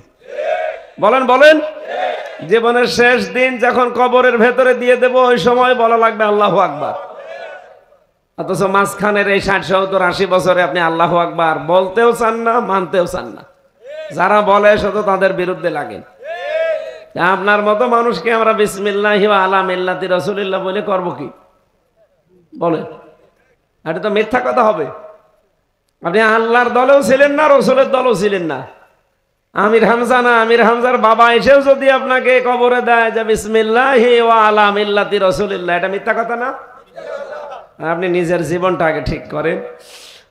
বলেন বলেন, জীবনের শেষ দিন যখন কবরের ভেতরে দিয়ে দেব, ওই সময় বলা লাগবে আল্লাহু আকবার। অথচ মাঝখানের এই 60, 70, 80 বছরে আপনি আল্লাহু আকবার বলতেও চান না, মানতেও চান না। যারা বলে শুধু তাদের বিরুদ্ধে লাগেন। আপনার মতো মানুষকে আমরা বিসমিল্লাহি ওয়া আলা মিল্লাতি রাসূলিল্লাহ বলে করব কি? বলেন, এটা তো মিথ্যা কথা হবে। আপনি আল্লাহর দলেও ছিলেন না, রসুলের দলেও ছিলেন না। আমির হামজা না, আমির হামজার বাবা এসেও যদি আপনাকে কবরে দেয় যে বিসমিল্লাহি ওয়া আলা মিল্লাতি রাসূলিল্লাহ, এটা মিথ্যা কথা না? আপনি নিজের জীবনটা আগে ঠিক করেন।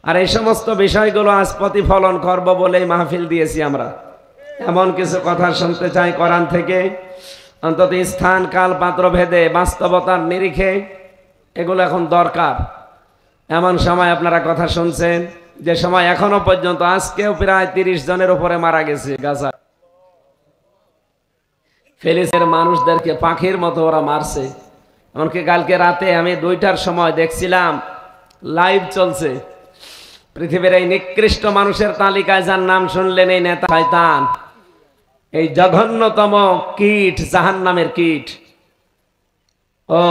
আর এই সমস্ত বিষয়গুলো আজ প্রতিফলন করব বলেই মাহফিল দিয়েছি আমরা। এমন কিছু কথা শুনতে চাই কোরআন থেকে, অন্তত স্থান কাল পাত্র ভেদে বাস্তবতার নিরিখে এগুলো এখন দরকার। এমন সময় আপনারা কথা শুনছেন যে সময় এখনো পর্যন্ত আজকেও প্রায় 30 জনের উপরে মারা গেছে গাজা। ফিলিস্তিনের মানুষদেরকে পাখির মতো ওরা মারছে। এমনকি কালকে রাতে আমি 2টার সময় দেখছিলাম, লাইভ চলছে, পৃথিবীর এই নিকৃষ্ট মানুষের তালিকায় যার নাম শুনলেন এই নেতা শয়তান, এই জঘন্যতম কীট, জাহান্নামের কীট। ও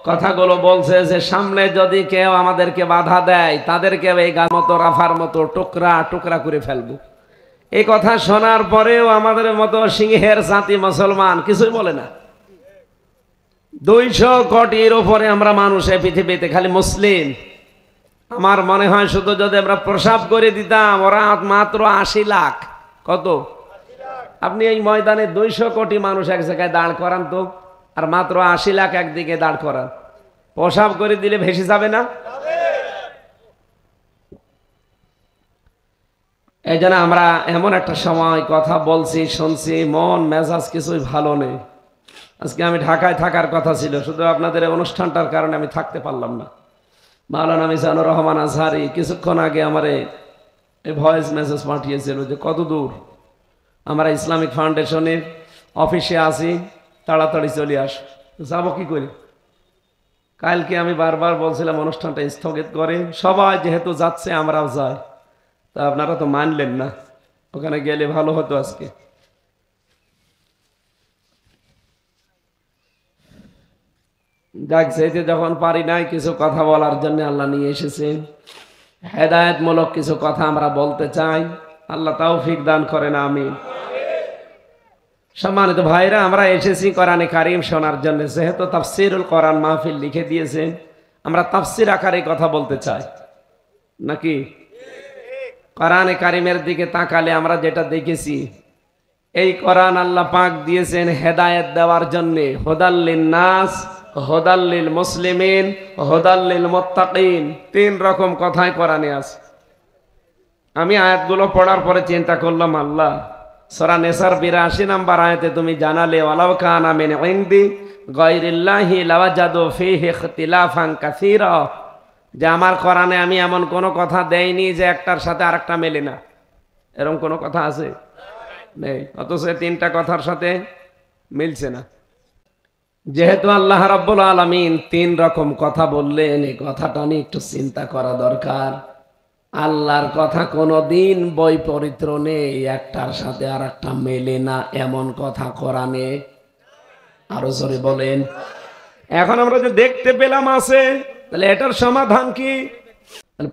কথাগুলো বলছে যে সামনে যদি কেউ আমাদেরকে বাধা দেয় তাদেরকে এই গাছ মতো রাফার মতো টুকরা টুকরা করে ফেলবো। এই কথা শোনার পরেও আমাদের মতো সিংহের জাতি মুসলমান কিছুই বলে না। 200 কোটির উপরে আমরা মানুষ এই পৃথিবীতে, খালি মুসলিম। আমার মনে হয় শুধু যদি আমরা প্রসাব করে দিতাম, ওরা মাত্র 80 লাখ। কত? আপনি এই ময়দানে 200 কোটি মানুষ এক জায়গায় দাঁড় করান তো, আর মাত্র 80 লাখ একদিকে দাঁড় করান, প্রসাব করে দিলে ভেসে যাবে না? এই জন্য আমরা এমন একটা সময় কথা বলছি, শুনছি, মন মেজাজ কিছুই ভালো নেই। আজকে আমি ঢাকায় থাকার কথা ছিল, শুধু আপনাদের এই অনুষ্ঠানটার কারণে আমি থাকতে পারলাম না। মাওলানা মিজানুর রহমান আজহারি কিছুক্ষণ আগে আমারে এই ভয়েস মেসেজ পাঠিয়েছিল যে কত দূর, আমরা ইসলামিক ফাউন্ডেশনের অফিসে আছি, তাড়াতাড়ি চলে আস। যাবো কি করি? কালকে আমি বারবার বলছিলাম অনুষ্ঠানটা স্থগিত করে, সবাই যেহেতু যাচ্ছে আমরাও যাই, তা আপনারা তো মানলেন না। ওখানে গেলে ভালো হতো আজকে। যাক, যেতে যখন পারি নাই, কিছু কথা বলার জন্য আল্লাহ নিয়ে এসেছে। হেদায়েতমূলক কিছু কথা আমরা বলতে চাই, আল্লাহ তৌফিক দান করেন, আমিন। সম্মানিত ভাইরা, আমরা এসেছি কোরআনে কারিম শোনার জন্য। যেহেতু তাফসিরুল কোরআন মাহফিল লিখে দিয়েছেন, আমরা তাফসির আকারে কথা বলতে চাই নাকি? কোরআনে কারিমের দিকে তাকালে আমরা যেটা দেখেছি, এই কোরআন আল্লাহ পাক দিয়েছেন হেদায়েত দেওয়ার জন্য। হুদাল্লিন নাস, হুদাল্লিল মুসলিমিন, হুদাল্লিল মুত্তাকিন, 3 রকম কথাই কোরআনে আছে। আমি আয়াতগুলো পড়ার পরে চিন্তা করলাম, আল্লাহ সূরা নিসার 82 নম্বর আয়াতে তুমি জানালে, ওয়ালাউ কানা মিন ইনদি গায়রিল্লাহি লাওয়াজাদু ফীহি ইখতিলাফান কাসীরা, যে আমার কোরআনে আমি এমন কোনো কথা দেইনি যে একটার সাথে আরেকটা মেলে না। এরকম কোনো কথা আছে? নেই। অথচ 3টা কথার সাথে মিলছে না। যেহেতু আল্লাহ রাব্বুল আলামিন 3 রকম কথা বললেন, এই কথাটা নিয়ে একটু চিন্তা করা দরকার। আল্লাহর কথা কোনোদিন বৈপরীত্য নেই, একটার সাথে আর একটা মেলে না, এমন কথা কোরআনে। আরো জোরে বলেন। এখন আমরা যে দেখতে পেলাম আছে, তাহলে এটার সমাধান কি?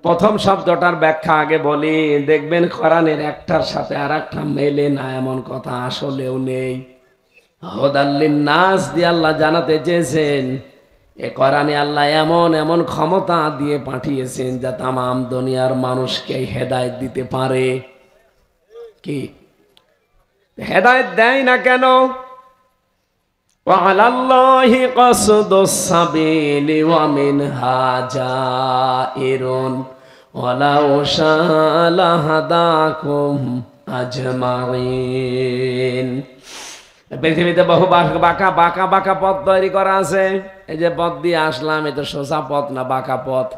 প্রথম শব্দটার ব্যাখ্যা আগে বলি। দেখবেন কোরআনের একটার সাথে আর একটা মেলে না, এমন কথা আসলেও নেই। হুদাল্লিন নাস দিয়ে আল্লাহ জানাতে চেয়েছেন, এ কোরআনে আল্লাহ এমন এমন ক্ষমতা দিয়ে পাঠিয়েছেন যা তামাম দুনিয়ার মানুষকে হেদায়েত দিতে পারে। কি হেদায়েত দেয় না কেন? ওয়ালাল্লাহি কাসদুস সাবিলি ওয়া মিনহা জাইরুন ওয়ালাউ শাআ হাদাকুম আজমাইন। পৃথিবীতে বহু বাঁকা বাঁকা বাঁকা পথ তৈরি করা আছে। এই যে পথ দিয়ে আসলাম, এ তো সোজা পথ না, বাঁকা পথ।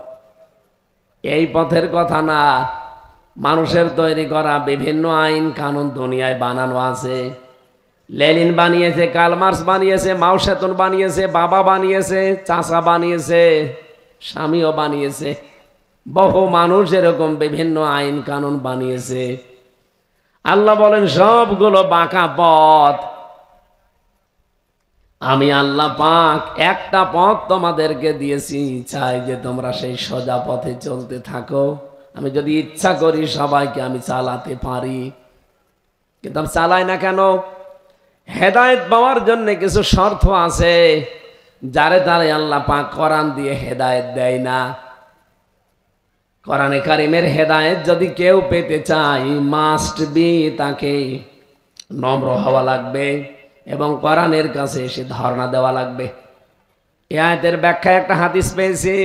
এই পথের কথা না, মানুষের তৈরি করা বিভিন্ন আইন কানুন দুনিয়ায় বানানো আছে। লেনিন বানিয়েছে, কার্ল মার্কস বানিয়েছে, মাও সেতুন বানিয়েছে, বাবা বানিয়েছে, চাচা বানিয়েছে, স্বামীও বানিয়েছে। বহু মানুষ এরকম বিভিন্ন আইন কানুন বানিয়েছে। আল্লাহ বলেন সবগুলো বাঁকা পথ। আমি আল্লাহ পাক একটা পথ তোমাদেরকে দিয়েছি, চাই যে তোমরা সেই সোজা পথে চলতে থাকো। আমি যদি ইচ্ছা করি সবাইকে আমি চালাতে পারি, কিন্তু আমি চালাই না কেন? হেদায়েত পাওয়ার জন্য কিছু শর্ত আছে, যারে তারে আল্লাহ পাক কোরআন দিয়ে হেদায়েত দেয় না। কোরআনে কারিমের হেদায়েত যদি কেউ পেতে চায়, মাস্ট বি, তাকে নম্র হওয়া লাগবে এবং কোরআনের কাছে এসে ধর্ণা দেওয়া লাগবে। এই আয়াতের ব্যাখ্যায় একটা হাদিস পেয়েছি,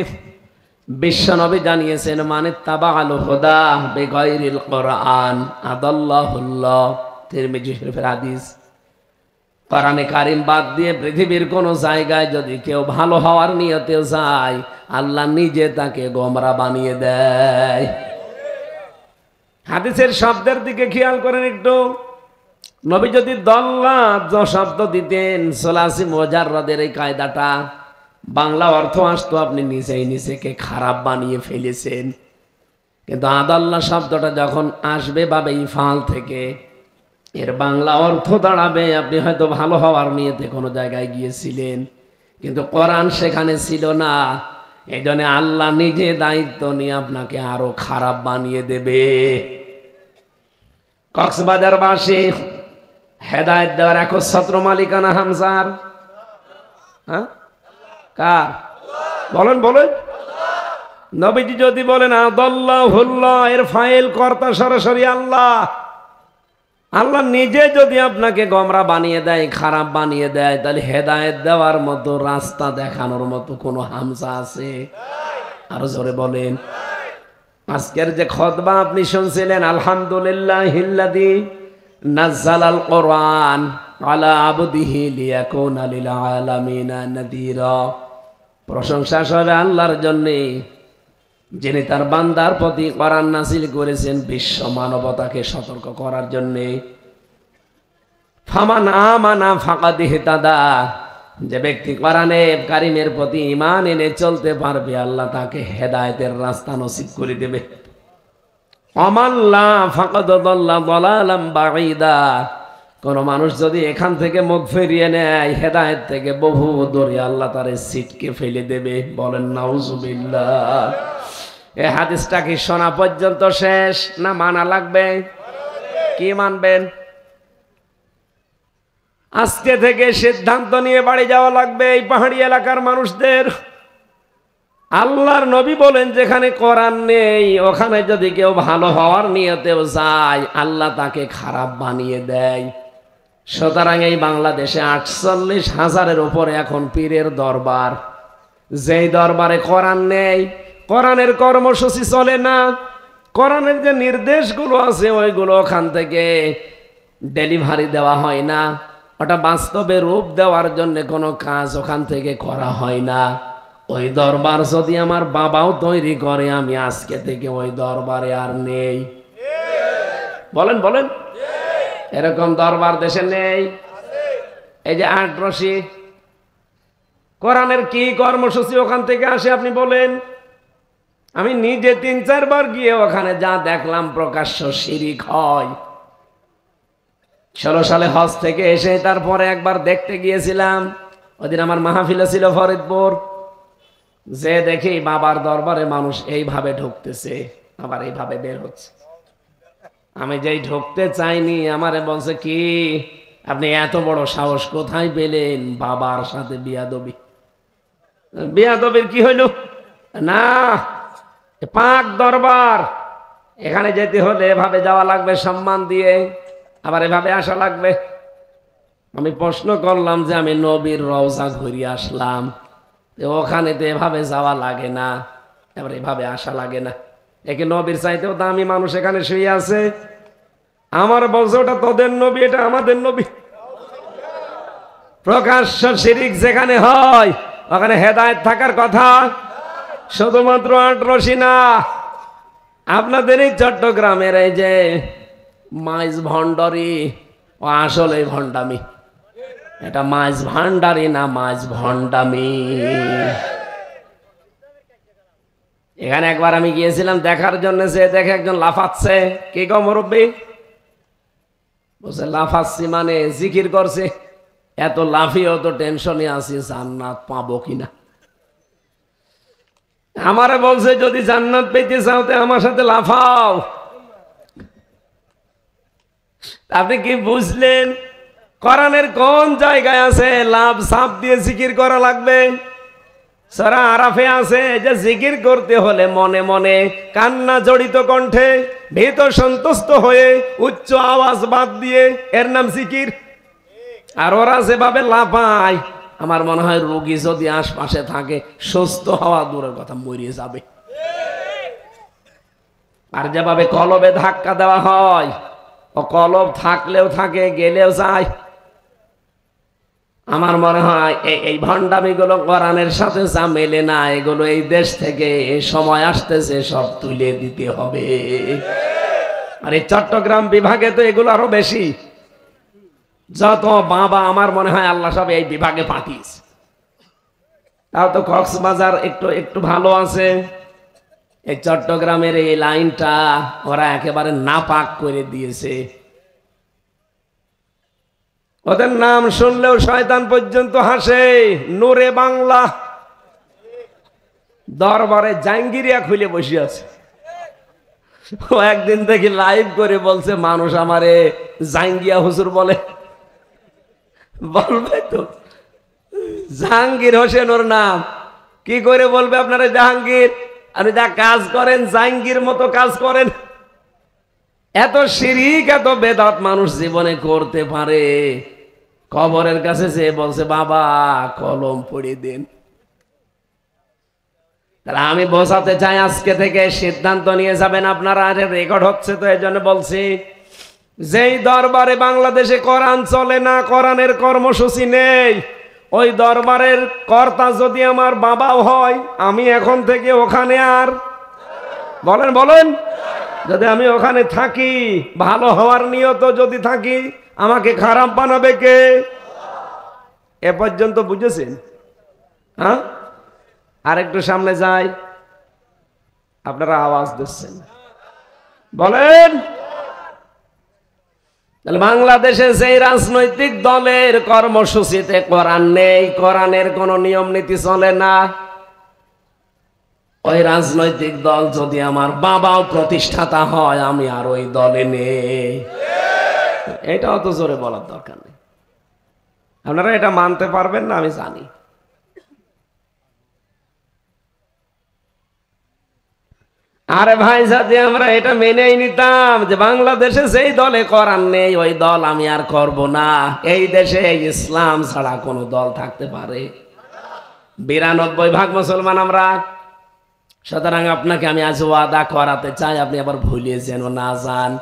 বিশ্বনবী জানিয়েছেন, মানে তাবাআল হুদা বিগাইরিল কোরআন আদাল্লাহুল্লাহ। তিরমিজি শরীফের হাদিস। কোরআনে কারিম বাদ দিয়ে পৃথিবীর কোন জায়গায় যদি কেউ ভালো হওয়ার নিয়তে যায়, আল্লাহ নিজে তাকে গোমরা বানিয়ে দেয়। হাদিসের শব্দের দিকে খেয়াল করেন একটু। নবী যদি দল্লা শব্দ দিতেন, সোলাসি মুজাররাদের এই কায়দাটা বাংলা অর্থ আসতো আপনি নিজেই নিজেকে খারাপ বানিয়ে ফেলেছেন। কিন্তু আদাল্লাহ শব্দটা যখন আসবে বাবে ইফাল থেকে, এর বাংলা অর্থ দাঁড়াবে আপনি হয়তো ভালো হওয়ার নিয়তে কোনো জায়গায় গিয়েছিলেন, কিন্তু কোরআন সেখানে ছিল না। এই জন্য আল্লাহ নিজে দায়িত্ব নিয়ে আপনাকে আরো খারাপ বানিয়ে দেবে। কক্সবাজারবাসী হেদায়েত দেওয়ার একচ্ছত্র মালিকানা হামজার? হ্যাঁ, কার? বলেন বলেন। নবীজি যদি বলেন আদাল্লাহুল্লাহ, এর ফাইল কর্তা সরাসরি আল্লাহ। আল্লাহ নিজে যদি আপনাকে গোমরা বানিয়ে দেয়, খারাপ বানিয়ে দেয়, তাহলে হেদায়েত দেওয়ার মতো, রাস্তা দেখানোর মতো কোনো হামজা আছে? আরো জোরে বলেন। আজকের যে খুতবা আপনি শুনছিলেন, আলহামদুলিল্লাহিল্লাযী নাযালাল কোরআন আলা আবদিহি লিয়াকুনা লিল আলামিনা নাযীরা। প্রশংসা সবে আল্লাহর জন্য, যিনি তার বান্দার প্রতি কোরআন নাযিল করেছেন বিশ্ব মানবতাকে সতর্ক করার জন্য। ফামান আমানা ফাকাদ ইহতাদা, যে ব্যক্তি কোরআনে কারিমের প্রতি ঈমান এনে চলতে পারবে, আল্লাহ তাকে হেদায়েতের রাস্তা নসিব করে দেবে। আমাল্লা ফাকাদ দাল্লা দালালাম বাঈদা, কোন মানুষ যদি এখান থেকে মুখ ফিরিয়ে নেয়, হেদায়েত থেকে বহু দূরে আল্লাহ তারে ছিটকে ফেলে দেবে। বলেন নাউজুবিল্লাহ। এই হাদিসটা কি শোনা পর্যন্ত শেষ, না মানা লাগবে? কি মানবেন? আজকে থেকে সিদ্ধান্ত নিয়ে বাড়ি যাওয়া লাগবে এই পাহাড়ি এলাকার মানুষদের। আল্লাহর নবী বলেন, যেখানে কোরআন নেই ওখানে যদি কেউ ভালো হওয়ার নিয়তেও যায়, আল্লাহ তাকে খারাপ বানিয়ে দেয়। সুতরাং এই বাংলাদেশে 48,000-এর উপরে এখন পীরের দরবার। যেই দরবারে কোরআন নেই, কোরআনের কর্মসূচি চলে না, কোরআনের যে নির্দেশগুলো আছে ওইগুলো ওখান থেকে ডেলিভারি দেওয়া হয় না, ওটা বাস্তবে রূপ দেওয়ার জন্য কোনো কাজ ওখান থেকে করা হয় না। ওই দরবার যদি আমার বাবাও তৈরি করে, আমি আজকে থেকে ওই দরবারে আর নেই। বলেন বলেন। এরকম দরবার দেশে নেই? এই যে আটরশি, কোরআনের কি কর্মসূচি ওখান থেকে আসে আপনি বলেন? আমি নিজে 3-4 বার গিয়ে ওখানে যা দেখলাম, প্রকাশ্য শিরিক হয়। 16 সালে হজ থেকে এসে তারপরে একবার দেখতে গিয়েছিলাম, ওদিন আমার মাহফিল ছিল ফরিদপুর। যে দেখি বাবার দরবারে মানুষ এইভাবে ঢুকতেছে, আবার এইভাবে বের হচ্ছে। আমি যেই ঢুকতে চাইনি, আমারে বলছে কি, আপনি এত বড় সাহস কোথায় পেলেন বাবার সাথে বিয়াদবি? বিয়াদবির কি হইল? না, পাক দরবার, এখানে যেতে হলে এভাবে যাওয়া লাগবে সম্মান দিয়ে, আবার এভাবে আসা লাগবে। আমি প্রশ্ন করলাম যে আমি নবীর রওজা ঘুরিয়ে আসলাম, ওখানে তো এভাবে যাওয়া লাগে না, এবার এভাবে আসা লাগে না। একে নবীর চাইতেও দামি মানুষ এখানে শুয়ে আছে। আমার বলছে ওটা তোদের নবী, এটা আমাদের নবী। প্রকাশ্য শিরিক যেখানে হয় ওখানে হেদায়েত থাকার কথা। শুধুমাত্র আটরশি না, আপনাদের এই চট্টগ্রামের এই যে মাইজ ভণ্ডারি, ও আসলে ভণ্ডামি। এটা মাইজ ভান্ডারি না, মাইজ ভণ্ডামি। এখানে একবার আমি গিয়েছিলাম দেখার জন্য, যে দেখে একজন লাফাচ্ছে। কি গো মুরব্বী? বলছে লাফাচ্ছি মানে জিকির করছে। এত লাফিয়েও তো টেনশনে আছি জান্নাত পাবো কিনা। আমারে বলছে যদি জান্নাত পেতে চাও তো আমার সাথে লাফাও। আপনি কি বুঝলেন? কোরআনের কোন জায়গায় আছে লাভ সাপ দিয়ে জিকির করা লাগবে? সূরা আরাফে আছে যে জিকির করতে হলে মনে মনে, কান্না জড়িত কণ্ঠে, ভীত সন্তুষ্ট হয়ে, উচ্চ আওয়াজ বাদ দিয়ে, এর নাম জিকির। আর ওরা যেভাবে লাফায়, আমার মনে হয় রোগী যদি আশপাশে থাকে সুস্থ হওয়া দূরের কথা, মরিয়ে যাবে। আর যেভাবে কলবে ধাক্কা দেওয়া হয়, ও কলব থাকলেও থাকে, গেলেও যায়। আমার মনে হয় এই ভণ্ডামিগুলো কোরআনের সাথে যা মেলে না, এগুলো এই দেশ থেকে সময় আসতেছে সব তুলে দিতে হবে। আর এই চট্টগ্রাম বিভাগে তো এগুলো আরো বেশি। যত বাবা আমার মনে হয় আল্লাহ সব এই বিভাগে পাঠিয়েছে। তাও তো কক্সবাজার একটু একটু ভালো আছে। এই চট্টগ্রামের এই লাইনটা ওরা একেবারে নাপাক করে দিয়েছে। ওদের নাম শুনলেও শয়তান পর্যন্ত হাসে। নূরে বাংলা, দরবারে জাঙ্গিরিয়া খুলে বসে আছে। ও একদিন থেকে লাইভ করে বলছে, মানুষ আমারে জাঙ্গিয়া হুজুর বলে। বলবে তো, জাহাঙ্গীর হোসেন ওর নাম, কি করে বলবে আপনারা জাহাঙ্গীর? আপনি যা কাজ করেন জাহাঙ্গীর মতো কাজ করেন। এত শিরিক এত বেদাত মানুষ জীবনে করতে পারে। কবরের কাছে যে বলছে, বাবা কলম পড়ে দিন। তাহলে আমি বোঝাতে চাই, আজকে থেকে সিদ্ধান্ত নিয়ে যাবেন আপনারা। রেকর্ড হচ্ছে তো, এই জন্য বলছি, যেই দরবারে বাংলাদেশে কোরআন চলে না, কোরআনের কর্মসূচি নেই, ওই দরবারের কর্তা যদি আমার বাবাও হয়, আমি এখন থেকে ওখানে আর বলেন বলেন যদি আমি ওখানে থাকি, ভালো হওয়ার নিয়ত যদি থাকি, আমাকে খারাপ বানাবে কে? এ পর্যন্ত বুঝেছেন? হ্যাঁ, আর একটু সামনে যাই, আপনারা আওয়াজ দিচ্ছেন, বলেন। বাংলাদেশে সেই রাজনৈতিক দলের কর্মসূচিতে কোরআন নেই, কোরআনের কোন নিয়ম নীতি চলে না, ওই রাজনৈতিক দল যদি আমার বাবাও প্রতিষ্ঠাতা হয়, আমি আর ওই দলে নেই। এটা অত জোরে বলার দরকার নেই। আপনারা এটা মানতে পারবেন না আমি জানি। আরে ভাই, যদি আমরা এটা মেনেই নিতাম যে বাংলাদেশে যেই দলে কোরআন নেই, ওই দল আমি আর করব না। এই দেশে ইসলাম ছাড়া কোনো দল থাকতে পারে? 92% মুসলমান আমরা। সুতরাং আপনাকে আমি আজ ওয়াদা করাতে চাই, আপনি আবার ভুলে যেন না যান,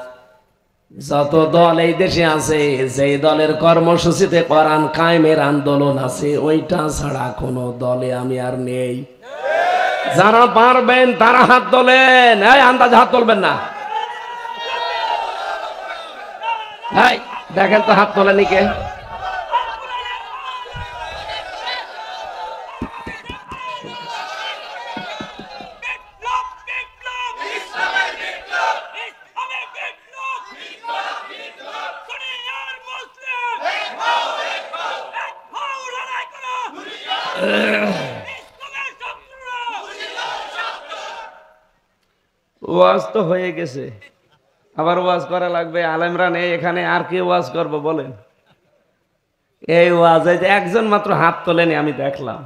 যত দল এই দেশে আছে, যেই দলের কর্মসূচিতে কোরআন কায়েমের আন্দোলন আছে, ওইটা ছাড়া কোনো দলে আমি আর নেই। যারা পারবেন তারা হাত তোলেন। এই আন্দাজ হাত তুলবেন না। দেখেন তো হাত তোলেনি কে? ওয়াজ তো হয়ে গেছে, আবার ওয়াজ করা লাগবে। আলেমরা নেই এখানে, আর কি ওয়াজ করব বলেন? এই ওয়াজে যে একজন মাত্র হাত তোলেনি আমি দেখলাম।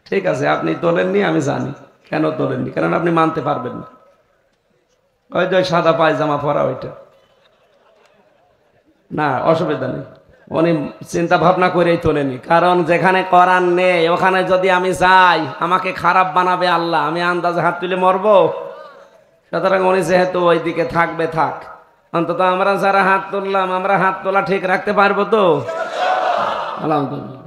ঠিক আছে, আপনি তোলেননি, আমি জানি কেন তোলেননি, কারণ আপনি মানতে পারবেন না। ওই যে সাদা পায়জামা পরা ওইটা না, অসুবিধা নেই, উনি চিন্তা ভাবনা করেই তোলেনি। কারণ যেখানে কোরআন নেই ওখানে যদি আমি যাই, আমাকে খারাপ বানাবে আল্লাহ, আমি আন্দাজে হাত তুলে মরবো। সুতরাং উনি যেহেতু ওই দিকে থাকবে, থাক। অন্তত আমরা যারা হাত তুললাম, আমরা হাত তোলা ঠিক রাখতে পারবো তো? আলহামদুলিল্লাহ।